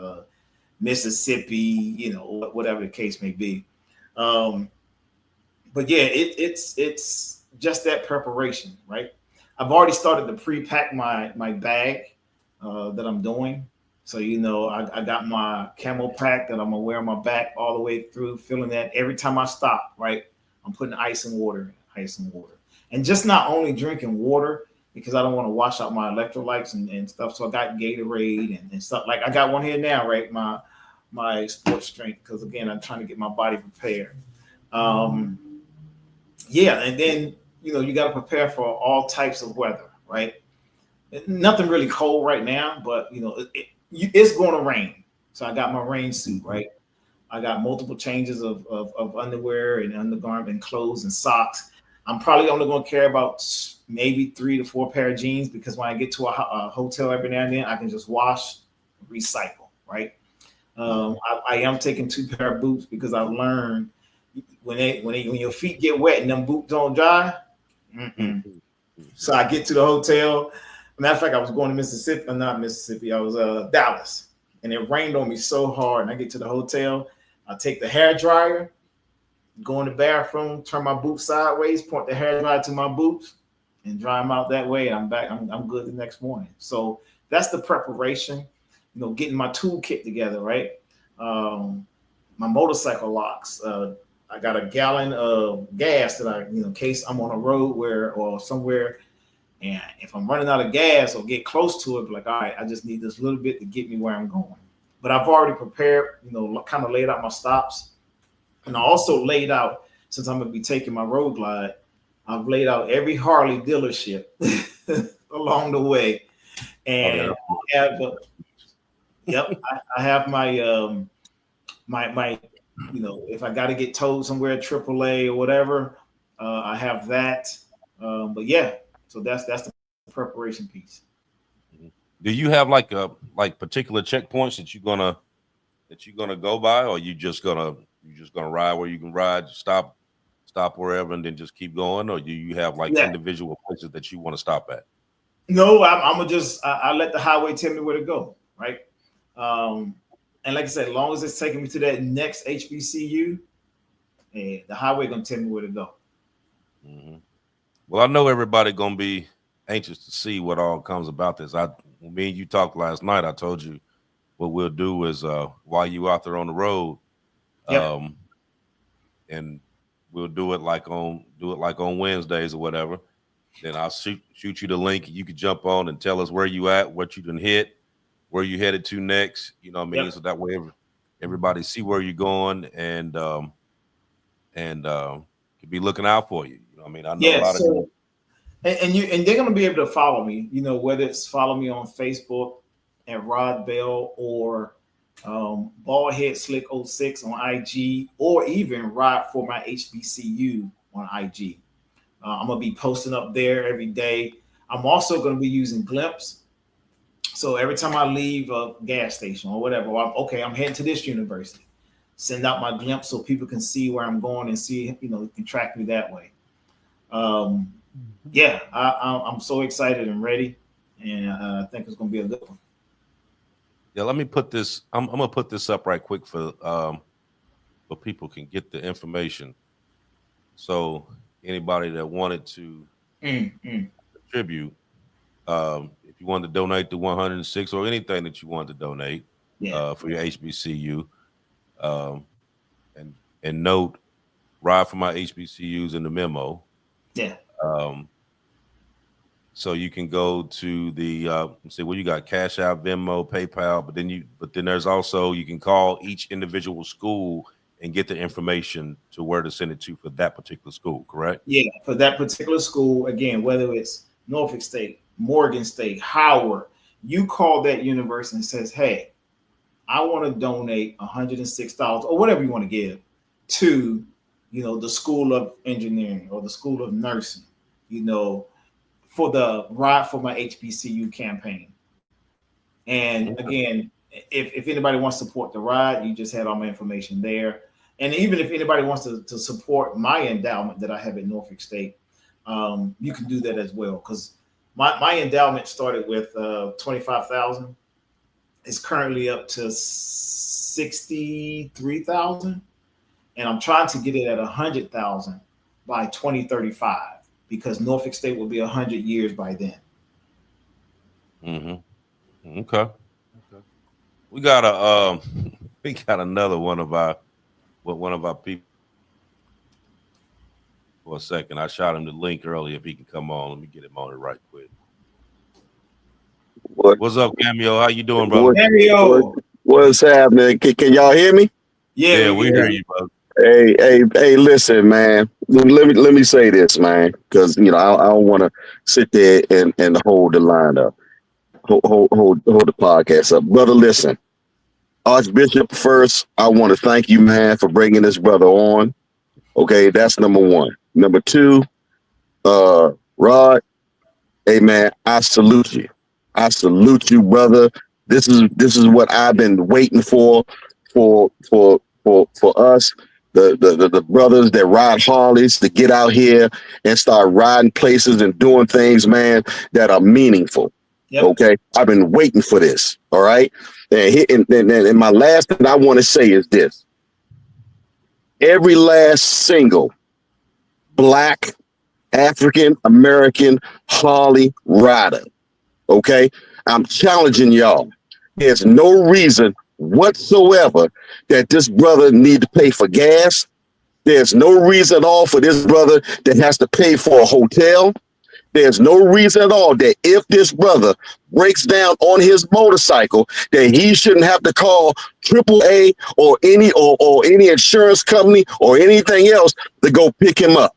Speaker 4: Mississippi, whatever the case may be. But yeah, it's just that preparation, right? I've already started to pre-pack my bag that I'm doing. So, I got my camel pack that I'm going to wear on my back all the way through, feeling that every time I stop, right, I'm putting ice and water. And just not only drinking water, because I don't want to wash out my electrolytes and stuff. So I got Gatorade and stuff. Like I got one here now, right, my sports drink, because, again, I'm trying to get my body prepared. And then, you got to prepare for all types of weather, right? Nothing really cold right now, but, it's going to rain. So I got my rain suit, right? I got multiple changes of underwear and undergarment and clothes and socks. I'm probably only going to carry about maybe 3 to 4 pair of jeans, because when I get to a hotel every now and then, I can just wash, recycle, right? I am taking 2 pair of boots, because I've learned when your feet get wet and them boots don't dry. So I get to the hotel. Matter of fact, I was going to I was Dallas, and it rained on me so hard. And I get to the hotel, I take the hair dryer, go in the bathroom, turn my boots sideways, point the hair dryer to my boots, and dry them out that way. And I'm back. I'm good the next morning. So that's the preparation. Getting my toolkit together, right? My motorcycle locks. I got a gallon of gas that in case I'm on a road or somewhere. And if I'm running out of gas or get close to it, like, all right, I just need this little bit to get me where I'm going. But I've already prepared, kind of laid out my stops. And I also laid out since I'm gonna be taking my road glide, I've laid out every Harley dealership along the way, and I have, yep, I have my my if I got to get towed somewhere, AAA or whatever, I have that. But yeah, so that's the preparation piece.
Speaker 3: Do you have like particular checkpoints that you're gonna go by, or you just gonna ride where you can ride, stop wherever, and then just keep going, or do you have like individual places that you want to stop at?
Speaker 4: No, I'm gonna just I let the highway tell me where to go, right? And like I said, as long as it's taking me to that next HBCU, the highway gonna tell me where to go.
Speaker 3: Mm-hmm. Well, I know everybody gonna be anxious to see what all comes about this. Me and you talked last night. I told you what we'll do is while you out there on the road, and we'll do it like on Wednesdays or whatever. Then I'll shoot you the link. You can jump on and tell us where you at, what you done hit, where you headed to next. You know what I mean? Yep. So that way everybody see where you're going and can be looking out for you. You know what I mean? I know a lot of
Speaker 4: and they're gonna be able to follow me, whether it's follow me on Facebook at Rod Bell or Baldhead Slick 06 on IG, or even Rod for my HBCU on IG. I'm gonna be posting up there every day. I'm also gonna be using Glimpse. So every time I leave a gas station or whatever, I'm heading to this university. Send out my Glimpse so people can see where I'm going and see, can track me that way. I'm so excited and ready, and I think it's gonna be a good one.
Speaker 3: Yeah, let me put this. I'm gonna put this up right quick for people can get the information. So anybody that wanted to contribute, if you wanted to donate to 106 or anything that you want to donate for your HBCU, and note Ride for my HBCUs in the memo.
Speaker 4: Yeah.
Speaker 3: So you can go to the you got Cash App, Venmo, PayPal, but then there's also you can call each individual school and get the information to where to send it to for that particular school, correct?
Speaker 4: Yeah, for that particular school, again, whether it's Norfolk State, Morgan State, Howard, you call that university and says, hey, I want to donate $106 or whatever you want to give to, the School of Engineering or the School of Nursing, for the Ride for my HBCU campaign. And again, if anybody wants to support the ride, you just had all my information there. And even if anybody wants to support my endowment that I have at Norfolk State, you can do that as well. Because my endowment started with $25,000. It's currently up to $63,000, and I'm trying to get it at $100,000 by 2035 because Norfolk State will be 100 years by then.
Speaker 3: Mm-hmm. Okay. We got another one of our people. For a second, I shot him the link earlier. If he can come on, let me get him on it right quick. What's up, Cameo? How you doing, brother?
Speaker 4: Cameo.
Speaker 2: What's happening? Can y'all hear me?
Speaker 3: Yeah, we hear you, brother.
Speaker 2: Hey, listen, man. Let me say this, man, because I don't want to sit there and hold the line up, hold the podcast up, brother. Listen, Archbishop first. I want to thank you, man, for bringing this brother on. Okay, that's number one. Number two, Rod. Hey, man, I salute you. I salute you, brother. This is what I've been waiting for us, the brothers that ride Harleys, to get out here and start riding places and doing things, man, that are meaningful. Yep. Okay, I've been waiting for this. All right, and my last thing I want to say is this: every last single Black African American Harley rider. Okay, I'm challenging y'all. There's no reason whatsoever that this brother need to pay for gas. There's no reason at all for this brother that has to pay for a hotel. There's no reason at all that if this brother breaks down on his motorcycle, that he shouldn't have to call AAA or any insurance company or anything else to go pick him up.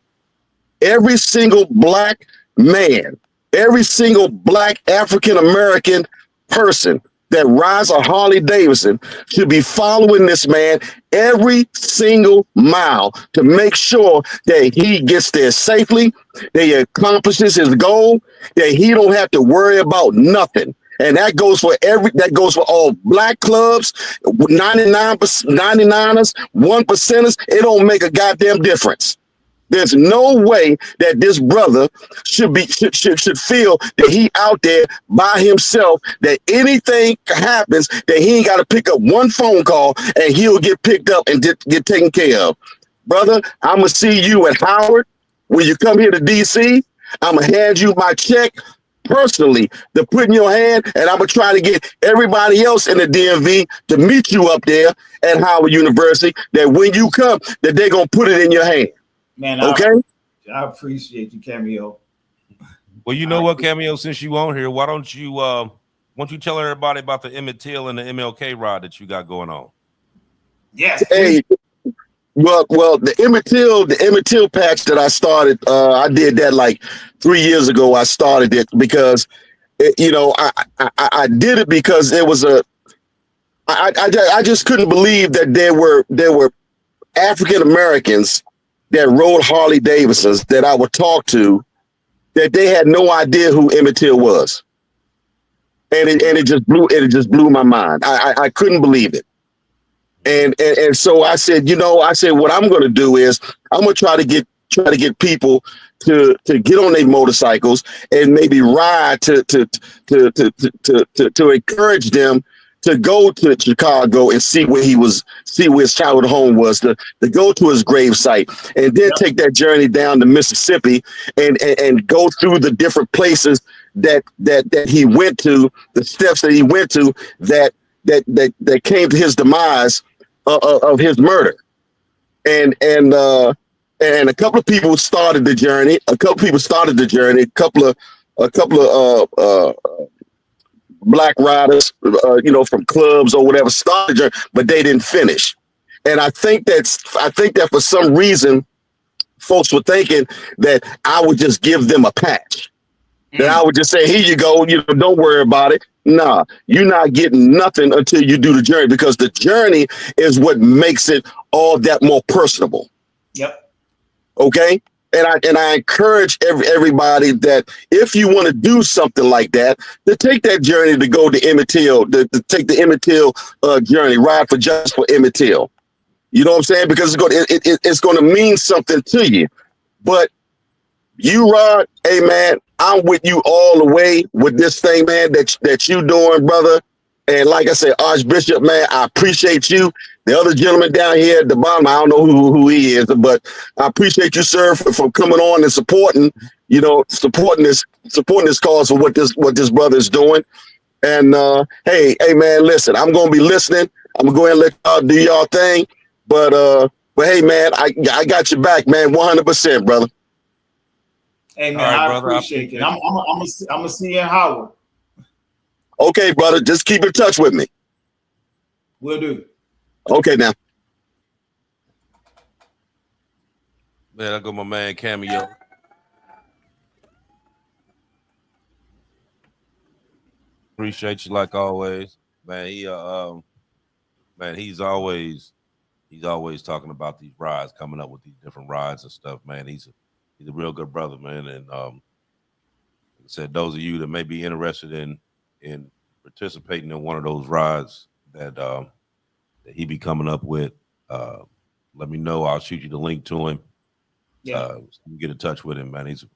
Speaker 2: Every single black man, every single black African American person that rides a Harley Davidson should be following this man every single mile to make sure that he gets there safely, that he accomplishes his goal, that he don't have to worry about nothing. And that goes for all black clubs, 99ers, 1%ers. It don't make a goddamn difference. There's no way that this brother should feel that he out there by himself, that anything happens, that he ain't got to pick up one phone call and he'll get picked up and get taken care of. Brother, I'm going to see you at Howard. When you come here to DC, I'm going to hand you my check personally to put in your hand, and I'm going to try to get everybody else in the DMV to meet you up there at Howard University, that when you come, that they're going to put it in your hand.
Speaker 4: Man,
Speaker 2: okay.
Speaker 4: I appreciate you, Cameo.
Speaker 3: Well, you know what, Cameo, since you on here, why don't you tell everybody about the Emmett Till and the MLK ride that you got going on?
Speaker 4: Yes.
Speaker 2: Hey, well, the Emmett Till patch that I started, I did that like 3 years ago. I started it because, I did it because it was I just couldn't believe that there were African Americans that rode Harley Davidsons that I would talk to, that they had no idea who Emmett Till was, and it just blew my mind. I couldn't believe it, and so I said, what I'm going to do is I'm going to try to get people to get on their motorcycles and maybe ride to encourage them to go to Chicago and see where his childhood home was, to go to his grave site, and then take that journey down to Mississippi and go through the different places that he went to, the steps that he went to that came to his demise of his murder. And a couple of people started the journey. A couple of black riders, from clubs or whatever, started, but they didn't finish. And I think that for some reason, folks were thinking that I would just give them a patch, that I would just say, here you go, don't worry about it. Nah, you're not getting nothing until you do the journey, because the journey is what makes it all that more personable.
Speaker 4: Yep.
Speaker 2: Okay. And I encourage everybody that if you want to do something like that, to take that journey, to go to Emmett Till, to take the Emmett Till journey, ride for just for Emmett Till. You know what I'm saying? Because it's going to mean something to you. But you, Rod, hey man, I'm with you all the way with this thing, man, that you doing, brother. And like I said, Archbishop, man, I appreciate you. The other gentleman down here at the bottom, I don't know who he is, but I appreciate you, sir, for coming on and supporting this cause for what this brother is doing. And hey, man, listen, I'm gonna be listening. I'm gonna go ahead and let y'all do y'all thing. But hey, man, I got your back, man, 100%, brother.
Speaker 4: Hey, man, I appreciate it. I'm gonna see you in Howard.
Speaker 2: Okay, brother, just keep in touch with me.
Speaker 4: Will do.
Speaker 2: Okay, now.
Speaker 3: Man, I got my man Cameo. Appreciate you like always, man. He's always talking about these rides, coming up with these different rides and stuff, man. He's a real good brother, man. And like I said, those of you that may be interested in participating in one of those rides that he be coming up with, let me know. I'll shoot you the link to him. Yeah, get in touch with him, man. He's a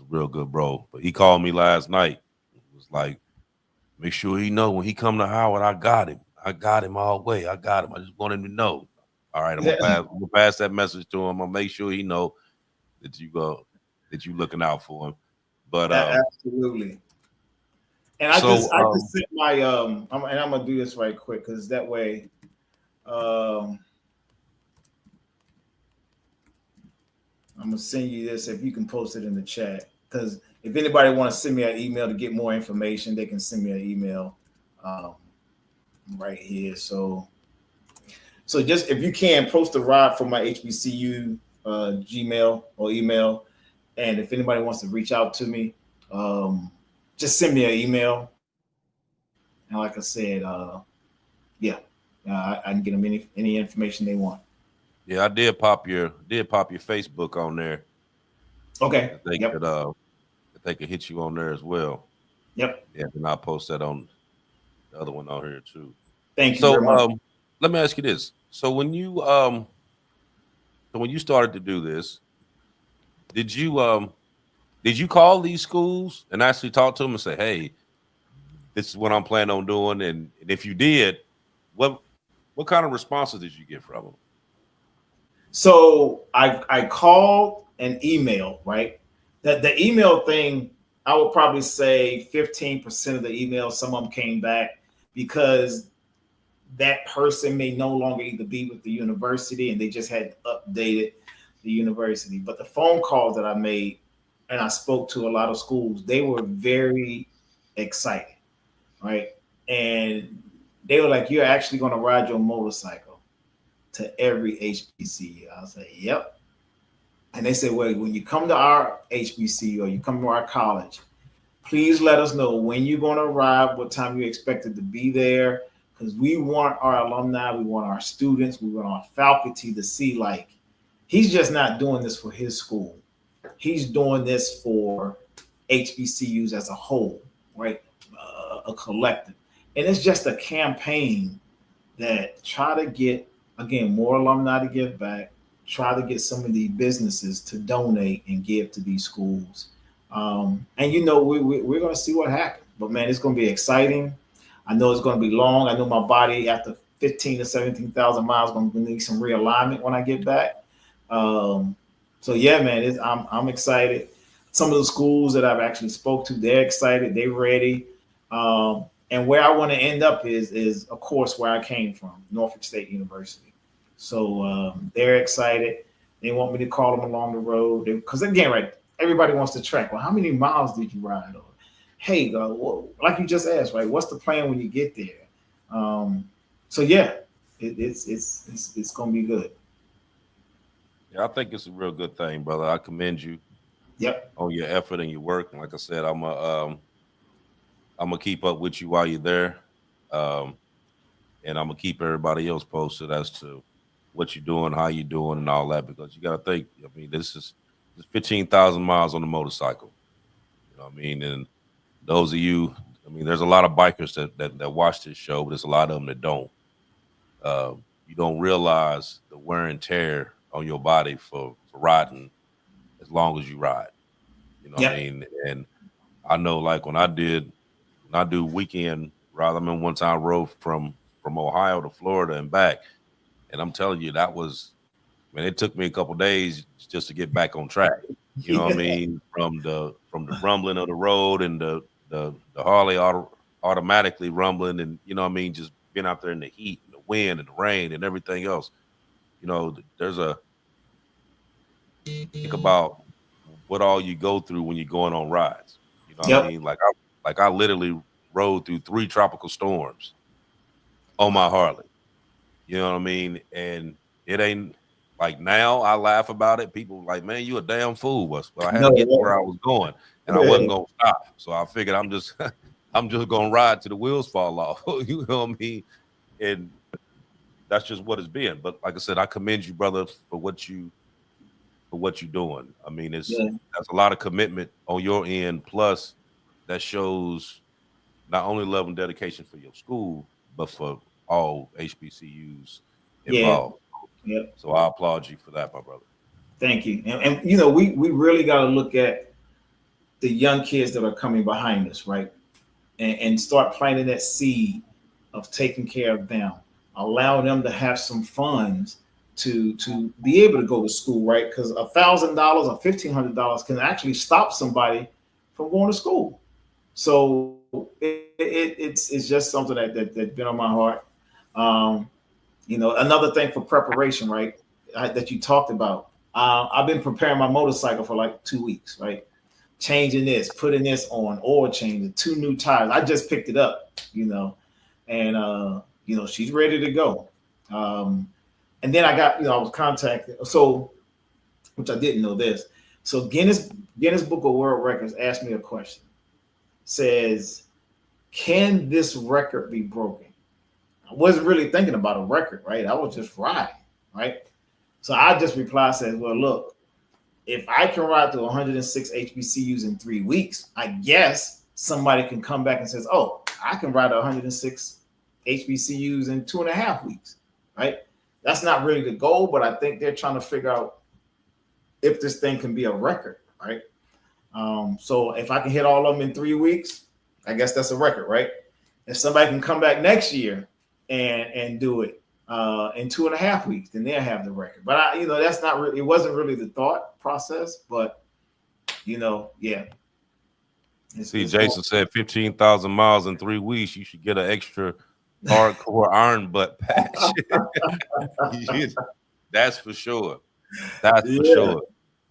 Speaker 3: real good bro. But he called me last night. It was like, make sure he know when he come to Howard, I got him. I got him all the way. I got him. I just want him to know. All right, I'm gonna pass that message to him. I'm gonna make sure he know that you looking out for him. But
Speaker 4: absolutely. And I just sent my and I'm gonna do this right quick, because that way I'm gonna send you this if you can post it in the chat, because if anybody want to send me an email to get more information, they can send me an email right here. So just if you can post a ride for my HBCU Gmail or email, and if anybody wants to reach out to me, just send me an email. And like I said, I can get them any information they want.
Speaker 3: Yeah, I did pop your Facebook on there.
Speaker 4: Okay.
Speaker 3: They could hit you on there as well.
Speaker 4: Yep.
Speaker 3: Yeah, and I'll post that on the other one on here too.
Speaker 4: Thank you very much.
Speaker 3: Let me ask you this. So when you started to do this, did you call these schools and actually talk to them and say, hey, this is what I'm planning on doing? And if you did, what kind of responses did you get from them?
Speaker 4: So I called and emailed, right? The email thing, I would probably say 15% of the emails, some of them came back because that person may no longer either be with the university and they just had updated the university. But the phone calls that I made and I spoke to a lot of schools, they were very excited, right? And they were like, you're actually going to ride your motorcycle to every HBCU. I was like, yep. And they said, well, when you come to our HBCU or you come to our college, please let us know when you're going to arrive, what time you expected to be there, because we want our alumni, we want our students, we want our faculty to see, like, he's just not doing this for his school. He's doing this for HBCUs as a whole, right? A collective. And it's just a campaign that try to get, again, more alumni to give back, try to get some of these businesses to donate and give to these schools. And, you know, we're going to see what happens. But, man, it's going to be exciting. I know it's going to be long. I know my body after 15 to 17,000 miles is going to need some realignment when I get back. So, yeah, man, I'm excited. Some of the schools that I've actually spoke to, they're excited. They're ready. And where I want to end up is, of course, where I came from, Norfolk State University. So they're excited. They want me to call them along the road. Because, again, right, everybody wants to track. Well, how many miles did you ride? Or, hey, like you just asked, right, what's the plan when you get there? So, yeah, it's going to be good.
Speaker 3: Yeah, I think it's a real good thing, brother. I commend you.
Speaker 4: Yep.
Speaker 3: On your effort and your work. And like I said, I'm gonna keep up with you while you're there, and I'm gonna keep everybody else posted as to what you're doing, how you're doing, and all that. Because you got to think. I mean, this is 15,000 miles on the motorcycle. You know what I mean? And those of you, I mean, there's a lot of bikers that watch this show, but there's a lot of them that don't. You don't realize the wear and tear on your body for riding as long as you ride. You know what I mean? And I know, like, when I do weekend rides, I mean, one time I rode from Ohio to Florida and back, and I'm telling you, that was, man, it took me a couple days just to get back on track. You know what I mean? From the rumbling of the road and the Harley automatically rumbling, and you know what I mean, just being out there in the heat and the wind and the rain and everything else. You know, think about what all you go through when you're going on rides. You know what I mean? Like I literally rode through 3 tropical storms on my Harley. You know what I mean? And it ain't like, now I laugh about it. People are like, man, you a damn fool. Well, I had to get to where I was going, and I wasn't gonna stop. So I figured I'm just gonna ride till the wheels fall off. You know what I mean? And that's just what it's been. But like I said, I commend you, brother, for what you're doing. I mean, that's a lot of commitment on your end. Plus, that shows not only love and dedication for your school, but for all HBCUs involved.
Speaker 4: Yeah.
Speaker 3: So I applaud you for that, my brother.
Speaker 4: Thank you. And you know, we really got to look at the young kids that are coming behind us, right? And start planting that seed of taking care of them, allow them to have some funds to be able to go to school, right? Because $1,000 or $1,500 can actually stop somebody from going to school. So it's just something that's been on my heart. You know, another thing for preparation, right? That you talked about. I've been preparing my motorcycle for like 2 weeks, right? changing this, putting this on, oil change, 2 new tires. I just picked it up, and she's ready to go. And then I got, I was contacted. So, which I didn't know this. So Guinness Book of World Records asked me a question. Says, can this record be broken? I wasn't really thinking about a record, right? I was just riding, right? So I just replied, said, well, look, if I can ride to 106 HBCUs in 3 weeks, I guess somebody can come back and says, oh, I can ride to 106 HBCUs in 2.5 weeks, right? That's not really the goal, but I think they're trying to figure out if this thing can be a record, right? So if I can hit all of them in 3 weeks, I guess that's a record, right? If somebody can come back next year and do it in 2.5 weeks, then they'll have the record. But that's not really, it wasn't really the thought process, but yeah.
Speaker 3: See, Jason said 15,000 miles in 3 weeks. You should get an extra hardcore iron butt patch. That's for sure. That's for sure.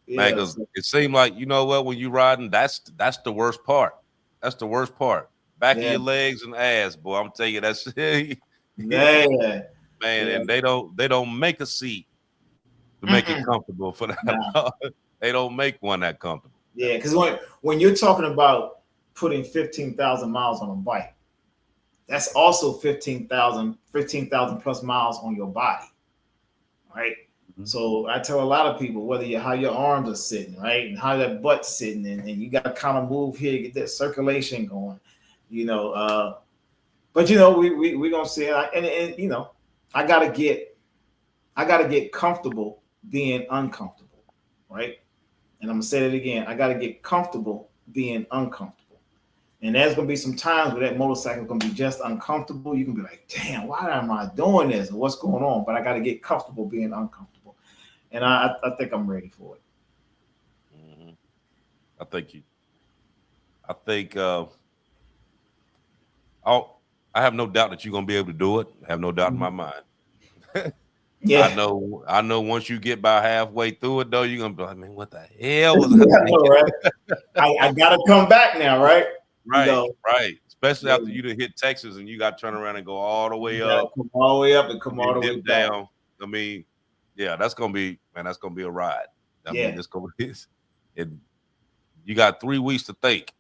Speaker 3: Man, because it seemed like, when you riding, that's the worst part. That's the worst part. Back of your legs and ass, boy. I'm telling you, that's man. And they don't make a seat to make it comfortable for that. Nah. They don't make one that comfortable.
Speaker 4: Yeah, because when you're talking about putting 15,000 miles on a bike, that's also 15,000 plus miles on your body, right? Mm-hmm. So I tell a lot of people, how your arms are sitting, right, and how that butt's sitting, and you got to kind of move here to get that circulation going, But we gonna see it, and I gotta get comfortable being uncomfortable, right? And I'm gonna say that again. I gotta get comfortable being uncomfortable. And there's gonna be some times where that motorcycle is gonna be just uncomfortable. You can be like, damn, why am I doing this? Or what's going on? But I gotta get comfortable being uncomfortable. And I think I'm ready for it.
Speaker 3: Mm-hmm. I have no doubt that you're gonna be able to do it. I have no doubt in my mind. Yeah, I know. Once you get about halfway through it, though, you're gonna be like, "Man, what the hell was that?"
Speaker 4: Right? I gotta come back now, right?
Speaker 3: Right. Especially after you done hit Texas and you got to turn around and go all the way up,
Speaker 4: come all the way up and come all the way
Speaker 3: down. I mean, yeah, that's gonna be a ride. I mean, it's gonna be. You got 3 weeks to think,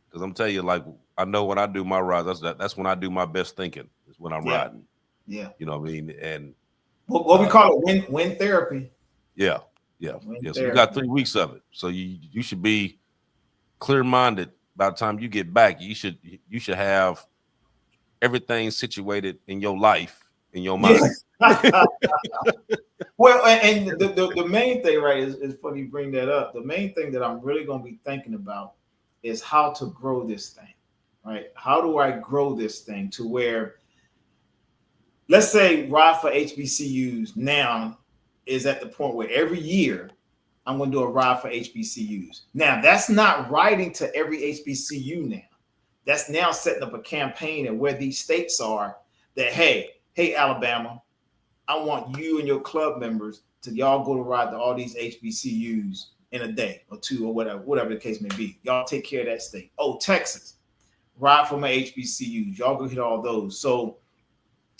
Speaker 3: because I'm telling you, like, I know when I do my rides, that's when I do my best thinking. Is when I'm riding.
Speaker 4: Yeah.
Speaker 3: You know what I mean? And
Speaker 4: what we call it, wind therapy.
Speaker 3: Yeah. So you got 3 weeks of it. So you should be clear-minded by the time you get back. You should have everything situated in your life, in your mind.
Speaker 4: Well, and the main thing, right, is funny you bring that up. The main thing that I'm really going to be thinking about is how to grow this thing, right? How do I grow this thing to where, let's say, Ride for HBCUs now is at the point where every year I'm going to do a Ride for HBCUs. Now, that's not riding to every HBCU now. That's now setting up a campaign and where these states are that, hey, Alabama, I want you and your club members to y'all go to ride to all these HBCUs in a day or two or whatever the case may be. Y'all take care of that state. Oh, Texas, ride for my HBCUs. Y'all go hit all those. So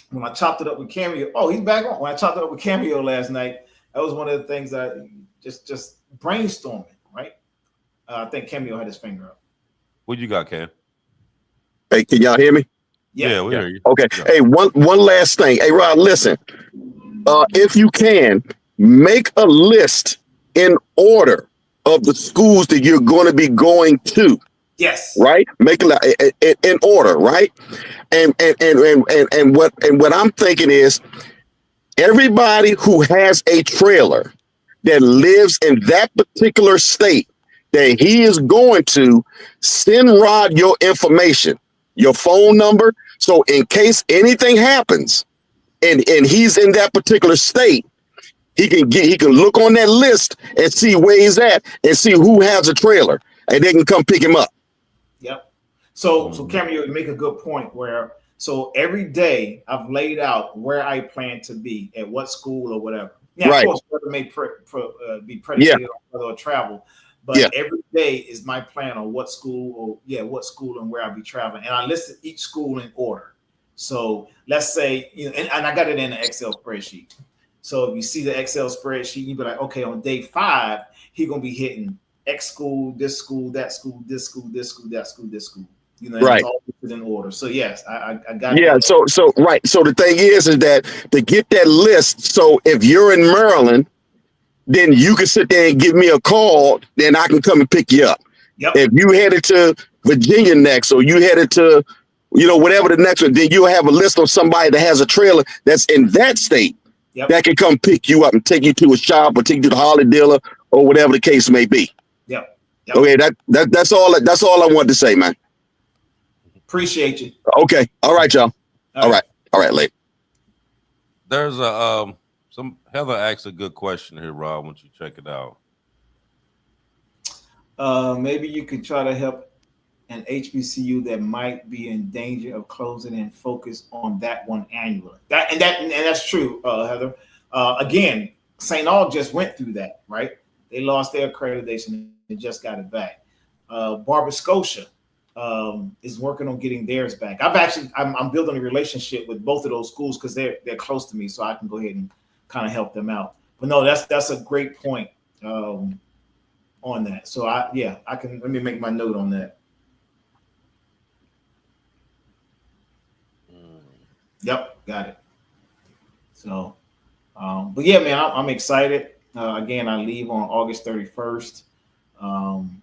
Speaker 4: when I chopped it up with Cameo, he's back on. When I chopped it up with Cameo last night, that was one of the things that just brainstorming, right? I think Cameo had his finger up.
Speaker 3: What you got, Cam?
Speaker 2: Hey, can y'all hear me?
Speaker 3: Yeah, we hear you.
Speaker 2: Okay. Hey, one last thing. Hey, Rod, listen. If you can, make a list in order of the schools that you're going to be going to.
Speaker 4: Yes.
Speaker 2: Right. Make it in order. Right. And what I'm thinking is everybody who has a trailer that lives in that particular state that he is going to, send Rod your information, your phone number. So in case anything happens and he's in that particular state, he can look on that list and see where he's at and see who has a trailer and they can come pick him up.
Speaker 4: Yep. So Cameron, you make a good point so every day I've laid out where I plan to be at what school or whatever. Now, of course, whether it may be predicated on whether or travel, But every day is my plan on what school and where I'll be traveling. And I listed each school in order. So let's say, and I got it in an Excel spreadsheet. So if you see the Excel spreadsheet, you be like, okay, on day 5, he's gonna be hitting X school, this school, that school, this school, this school, that school, this school.
Speaker 2: Right.
Speaker 4: It's all in order. So yes, I got
Speaker 2: yeah.
Speaker 4: that.
Speaker 2: So right. So the thing is that to get that list. So if you're in Maryland, then you can sit there and give me a call. Then I can come and pick you up.
Speaker 4: Yep.
Speaker 2: If you headed to Virginia next, or you headed to, whatever the next one, then you'll have a list of somebody that has a trailer that's in that state that can come pick you up and take you to a shop or take you to the Harley dealer or whatever the case may be.
Speaker 4: Yep.
Speaker 2: Okay. That's all I wanted to say, man.
Speaker 4: Appreciate you.
Speaker 2: Okay. All right, y'all. All right, late.
Speaker 3: There's some Heather asked a good question here, Rob. Once you check it out,
Speaker 4: maybe you could try to help an HBCU that might be in danger of closing and focus on that one annually. That's true, Heather. Again, St. Aug just went through that, right? They lost their accreditation and just got it back. Barber Scotia is working on getting theirs back. I'm building a relationship with both of those schools because they're close to me, so I can go ahead and kind of help them out. But no, that's a great point on that. So I can, let me make my note on that. Yep, got it. So, but yeah, man, I'm excited. Again, I leave on August 31st. I'm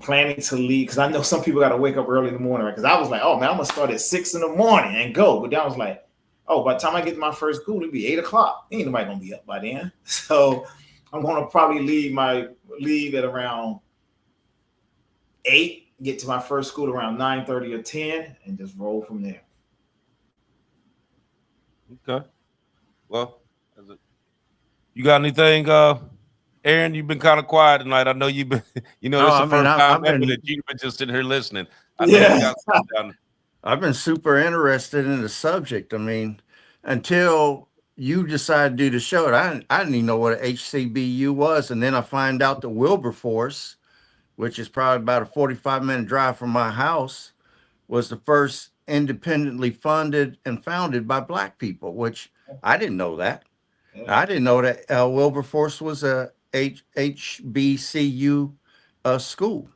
Speaker 4: planning to leave because I know some people got to wake up early in the morning, right? Because I was like, oh man, I'm gonna start at 6 in the morning and go. But then I was like, oh, by the time I get to my first school, it'll be 8 o'clock. Ain't nobody gonna be up by then. So I'm gonna probably leave at around 8, get to my first school around 9:30 or 10, and just roll from there.
Speaker 3: Okay. Well, you got anything, Aaron? You've been kind of quiet tonight. I know you've been. This is the first time ever that you've been just sitting here listening. I know you got something down.
Speaker 5: I've been super interested in the subject. I mean, until you decided to do the show, I didn't even know what an HBCU was, and then I find out that Wilberforce, which is probably about a 45-minute drive from my house, was the first independently funded and founded by Black people, which I didn't know that. I didn't know that Wilberforce was a HBCU school.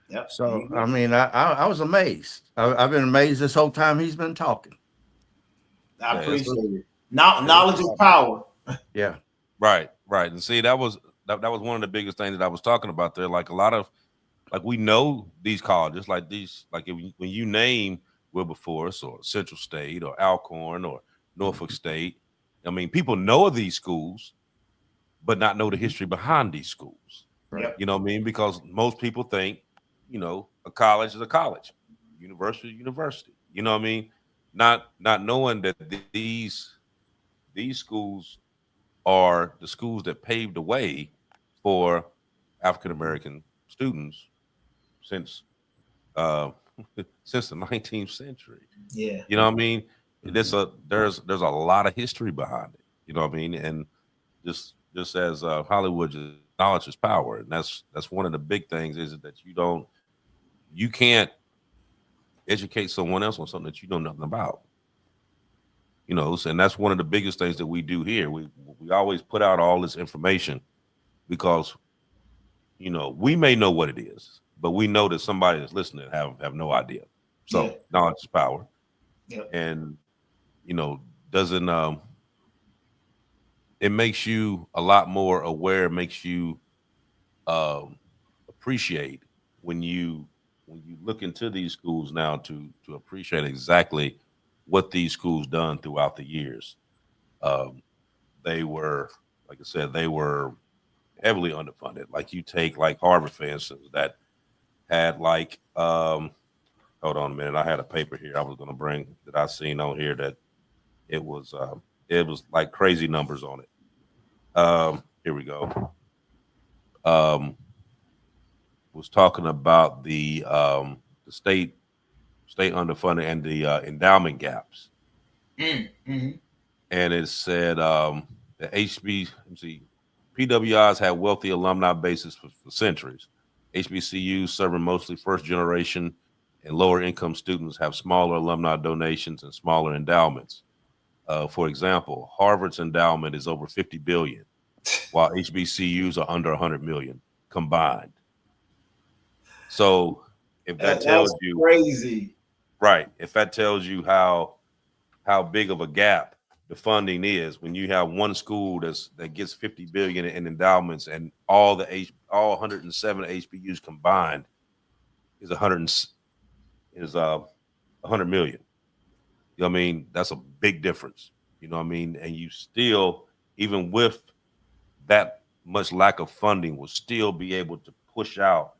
Speaker 4: Yep.
Speaker 5: So, I mean, I was amazed. I've been amazed this whole time he's been talking.
Speaker 4: I appreciate it. Knowledge is power.
Speaker 5: Yeah.
Speaker 3: Right. And see, that was one of the biggest things that I was talking about there. Like a lot of, we know these colleges, like when you name Wilberforce or Central State or Alcorn or Norfolk State, I mean, people know of these schools, but not know the history behind these schools.
Speaker 5: Right.
Speaker 3: You know what I mean? Because most people think, a college is a college, university is university. You know what I mean? Not knowing that these schools are the schools that paved the way for African American students since the 19th century.
Speaker 4: Yeah.
Speaker 3: You know what I mean? There's a lot of history behind it. You know what I mean? And just as Hollywood, knowledge is power, and that's one of the big things is that you can't educate someone else on something that you know nothing about. And that's one of the biggest things that we do here. We always put out all this information because we may know what it is, but we know that somebody that's listening have no idea. So knowledge is power.
Speaker 4: Yeah.
Speaker 3: And doesn't it makes you a lot more aware, makes you appreciate when you look into these schools now to appreciate exactly what these schools done throughout the years. They were, like I said, they were heavily underfunded. Like you take Harvard, for instance, that had hold on a minute. I had a paper here I was going to bring that I seen on here that it was like crazy numbers on it. Here we go. Was talking about the state underfunding and the endowment gaps.
Speaker 4: Mm-hmm.
Speaker 3: And it said the PWIs had wealthy alumni bases for centuries. HBCUs, serving mostly first-generation and lower-income students, have smaller alumni donations and smaller endowments. For example, Harvard's endowment is over $50 billion, while HBCUs are under $100 million combined. So if that tells you
Speaker 4: crazy,
Speaker 3: right, if that tells you how big of a gap the funding is when you have one school that gets 50 billion in endowments and all 107 HBCUs combined is 100 million. You know what I mean? That's a big difference. You know what I mean? And you still, even with that much lack of funding, will still be able to push out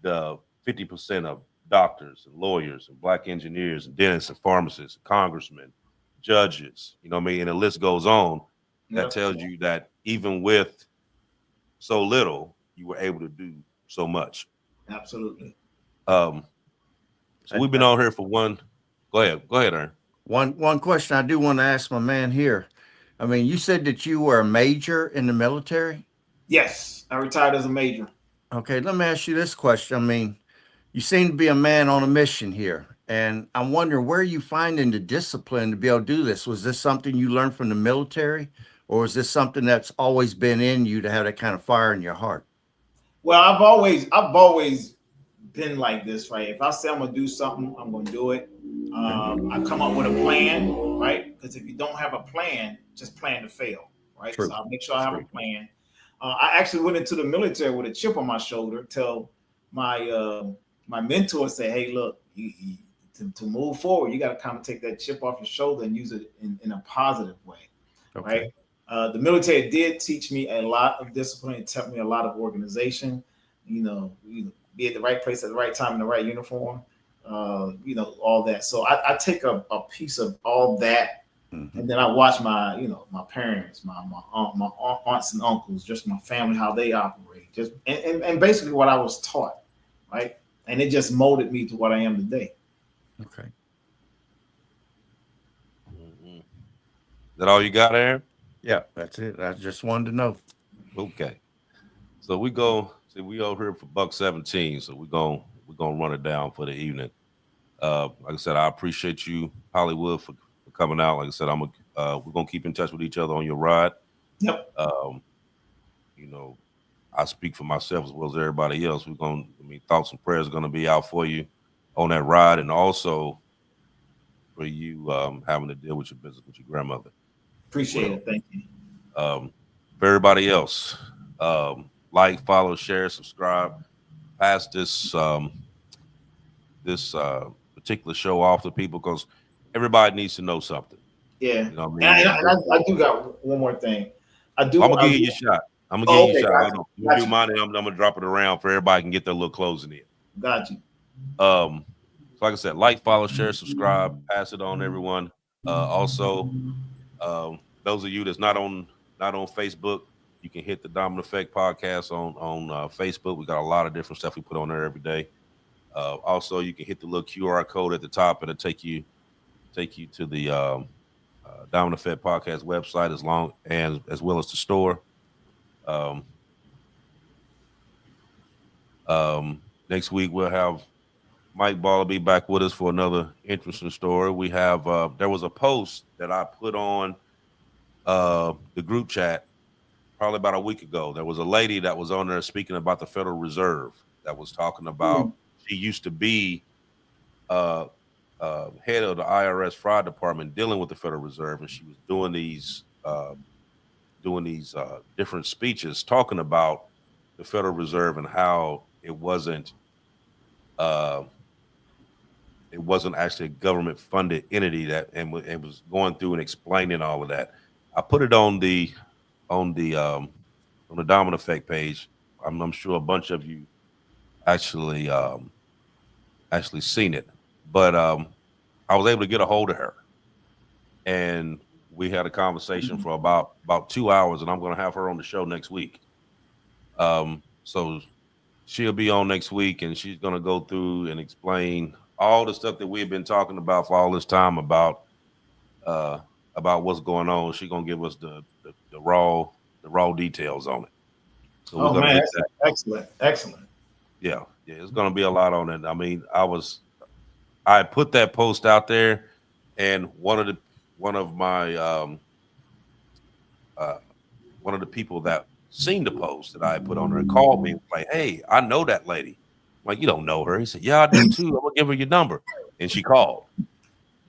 Speaker 3: the 50% of doctors and lawyers and black engineers and dentists and pharmacists, and congressmen, judges, you know what I mean? And the list goes on. That tells you that even with so little, you were able to do so much.
Speaker 4: Absolutely.
Speaker 3: So we've been on here for one. Go ahead, Aaron.
Speaker 5: One question I do want to ask my man here. I mean, you said that you were a major in the military?
Speaker 4: Yes, I retired as a major.
Speaker 5: Okay, let me ask you this question. I mean, you seem to be a man on a mission here, and I'm wondering where you finding the discipline to be able to do this. Was this something you learned from the military, or is this something that's always been in you to have that kind of fire in your heart?
Speaker 4: Well, I've always been like this, right? If I say I'm gonna do something, I'm gonna do it. I come up with a plan, right? Because if you don't have a plan, just plan to fail, right?
Speaker 5: True.
Speaker 4: So I'll make sure I have a plan. I actually went into the military with a chip on my shoulder till my my mentor said, "Hey, look, to move forward, you got to kind of take that chip off your shoulder and use it in a positive way." Okay. Right? The military did teach me a lot of discipline. It taught me a lot of organization. You know, be at the right place at the right time in the right uniform. All that. So I take a piece of all that. Mm-hmm. And then I watch my parents, my aunts and uncles, just my family, how they operate, just and basically what I was taught, right? And it just molded me to what I am today.
Speaker 5: Okay.
Speaker 3: Mm-hmm. Is that all you got, Aaron?
Speaker 5: Yeah, that's it. I just wanted to know.
Speaker 3: Okay. So we over here for $1.17. So we're gonna run it down for the evening. Like I said, I appreciate you, Hollywood, for coming out. Like I said, we're gonna keep in touch with each other on your ride.
Speaker 4: Yep.
Speaker 3: I speak for myself as well as everybody else. Thoughts and prayers are gonna be out for you on that ride, and also for you having to deal with your business with your grandmother.
Speaker 4: Appreciate it. Thank you.
Speaker 3: For everybody else, like, follow, share, subscribe. Pass this particular show off to people because everybody needs to know something.
Speaker 4: Yeah. You know what I mean? And I do got one more thing.
Speaker 3: I'm gonna give you a shot. I'm gonna give you a shot. I'm gonna do mine, and I'm gonna drop it around for everybody can get their little closing in.
Speaker 4: Got you.
Speaker 3: So like I said, like, follow, share, subscribe, pass it on, everyone. Also, those of you that's not on Facebook, you can hit the Dominant Effect podcast on Facebook. We got a lot of different stuff we put on there every day. Also, you can hit the little QR code at the top, and it'll take you to the Dominant Effect podcast website, as well as the store. Next week we'll have Mike Ball be back with us for another interesting story. We have there was a post that I put on the group chat probably about a week ago. There was a lady that was on there speaking about the Federal Reserve that was talking about she used to be head of the IRS fraud department dealing with the Federal Reserve, and she was doing these different speeches talking about the Federal Reserve and how it wasn't actually a government funded entity that and was going through and explaining all of that. I put it on the Dominant Effect page. I'm sure a bunch of you actually seen it, but I was able to get a hold of her, and we had a conversation for about 2 hours, and I'm going to have her on the show next week. So she'll be on next week, and she's going to go through and explain all the stuff that we've been talking about for all this time about what's going on. She's going to give us the raw raw details on it. So
Speaker 4: Oh
Speaker 3: we're gonna
Speaker 4: man,
Speaker 3: hit
Speaker 4: that's
Speaker 3: that.
Speaker 4: excellent.
Speaker 3: Yeah, it's gonna be a lot on it. I mean, I put that post out there, and one of the people that seen the post that I put on there called me like, "Hey, I know that lady." I'm like, "You don't know her?" He said, "Yeah, I do too. I'm gonna give her your number." And she called,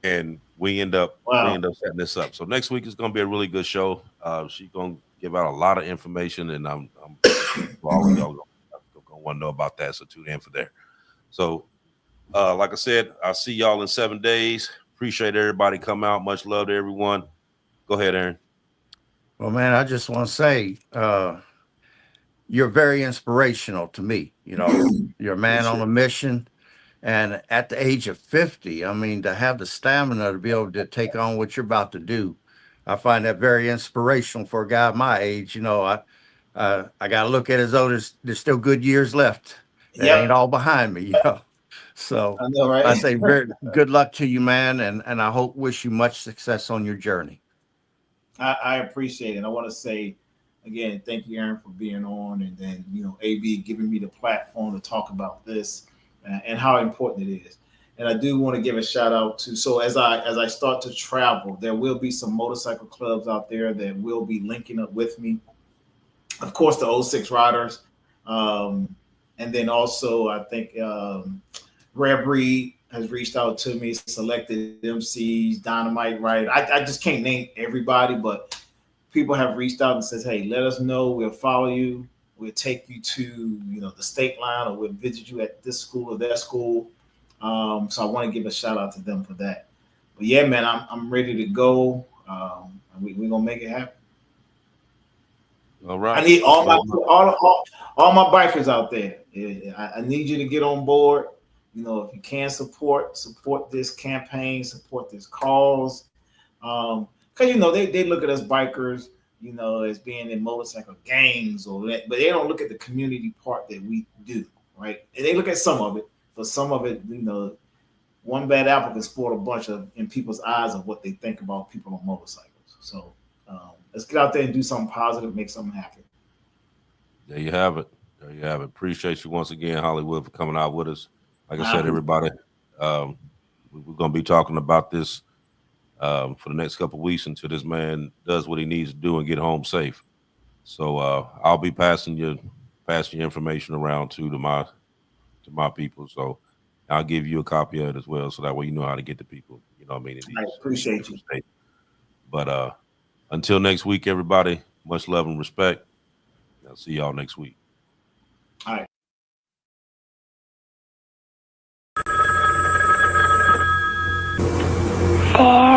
Speaker 3: and we end up
Speaker 4: Wow.
Speaker 3: setting this up. So next week is gonna be a really good show. She's gonna give out a lot of information, and I'm all of y'all gonna want to know about that. So tune in for there. So, like I said, I'll see y'all in 7 days. Appreciate everybody come out. Much love to everyone. Go ahead, Aaron.
Speaker 5: Well, man, I just want to say you're very inspirational to me. You know, you're a man on a mission. And at the age of 50, I mean, to have the stamina to be able to take on what you're about to do, I find that very inspirational for a guy my age. You know, I got to look at it as though there's still good years left. That ain't
Speaker 4: Yep.
Speaker 5: all behind me, you know. So
Speaker 4: I know, right?
Speaker 5: I say very good luck to you, man, and I wish you much success on your journey.
Speaker 4: I appreciate it. I want to say again, thank you, Aaron, for being on, and then AB giving me the platform to talk about this and how important it is. And I do want to give a shout out to as I start to travel, there will be some motorcycle clubs out there that will be linking up with me. Of course, the 06 Riders, and then also I think Rare Breed has reached out to me, selected MCs, Dynamite, right? I just can't name everybody, but people have reached out and says, "Hey, let us know. We'll follow you. We'll take you to the state line, or we'll visit you at this school or that school." So I want to give a shout out to them for that. But yeah, man, I'm ready to go. We're gonna make it happen.
Speaker 3: All right.
Speaker 4: I need all my bikers out there. I need you to get on board. If you can support this campaign, support this cause. Because they look at us bikers, as being in motorcycle gangs or that, but they don't look at the community part that we do, right? And they look at some of it, but some of it, one bad apple can spoil a bunch in people's eyes of what they think about people on motorcycles. So let's get out there and do something positive, make something happen.
Speaker 3: There you have it. Appreciate you once again, Hollywood, for coming out with us. Like I said, everybody, we're going to be talking about this for the next couple of weeks until this man does what he needs to do and get home safe. So I'll be passing your information around to my people. So I'll give you a copy of it as well, so that way you know how to get to people. You know what I mean?
Speaker 4: I appreciate you.
Speaker 3: States. But until next week, everybody, much love and respect. I'll see y'all next week.
Speaker 4: All right.
Speaker 6: Four.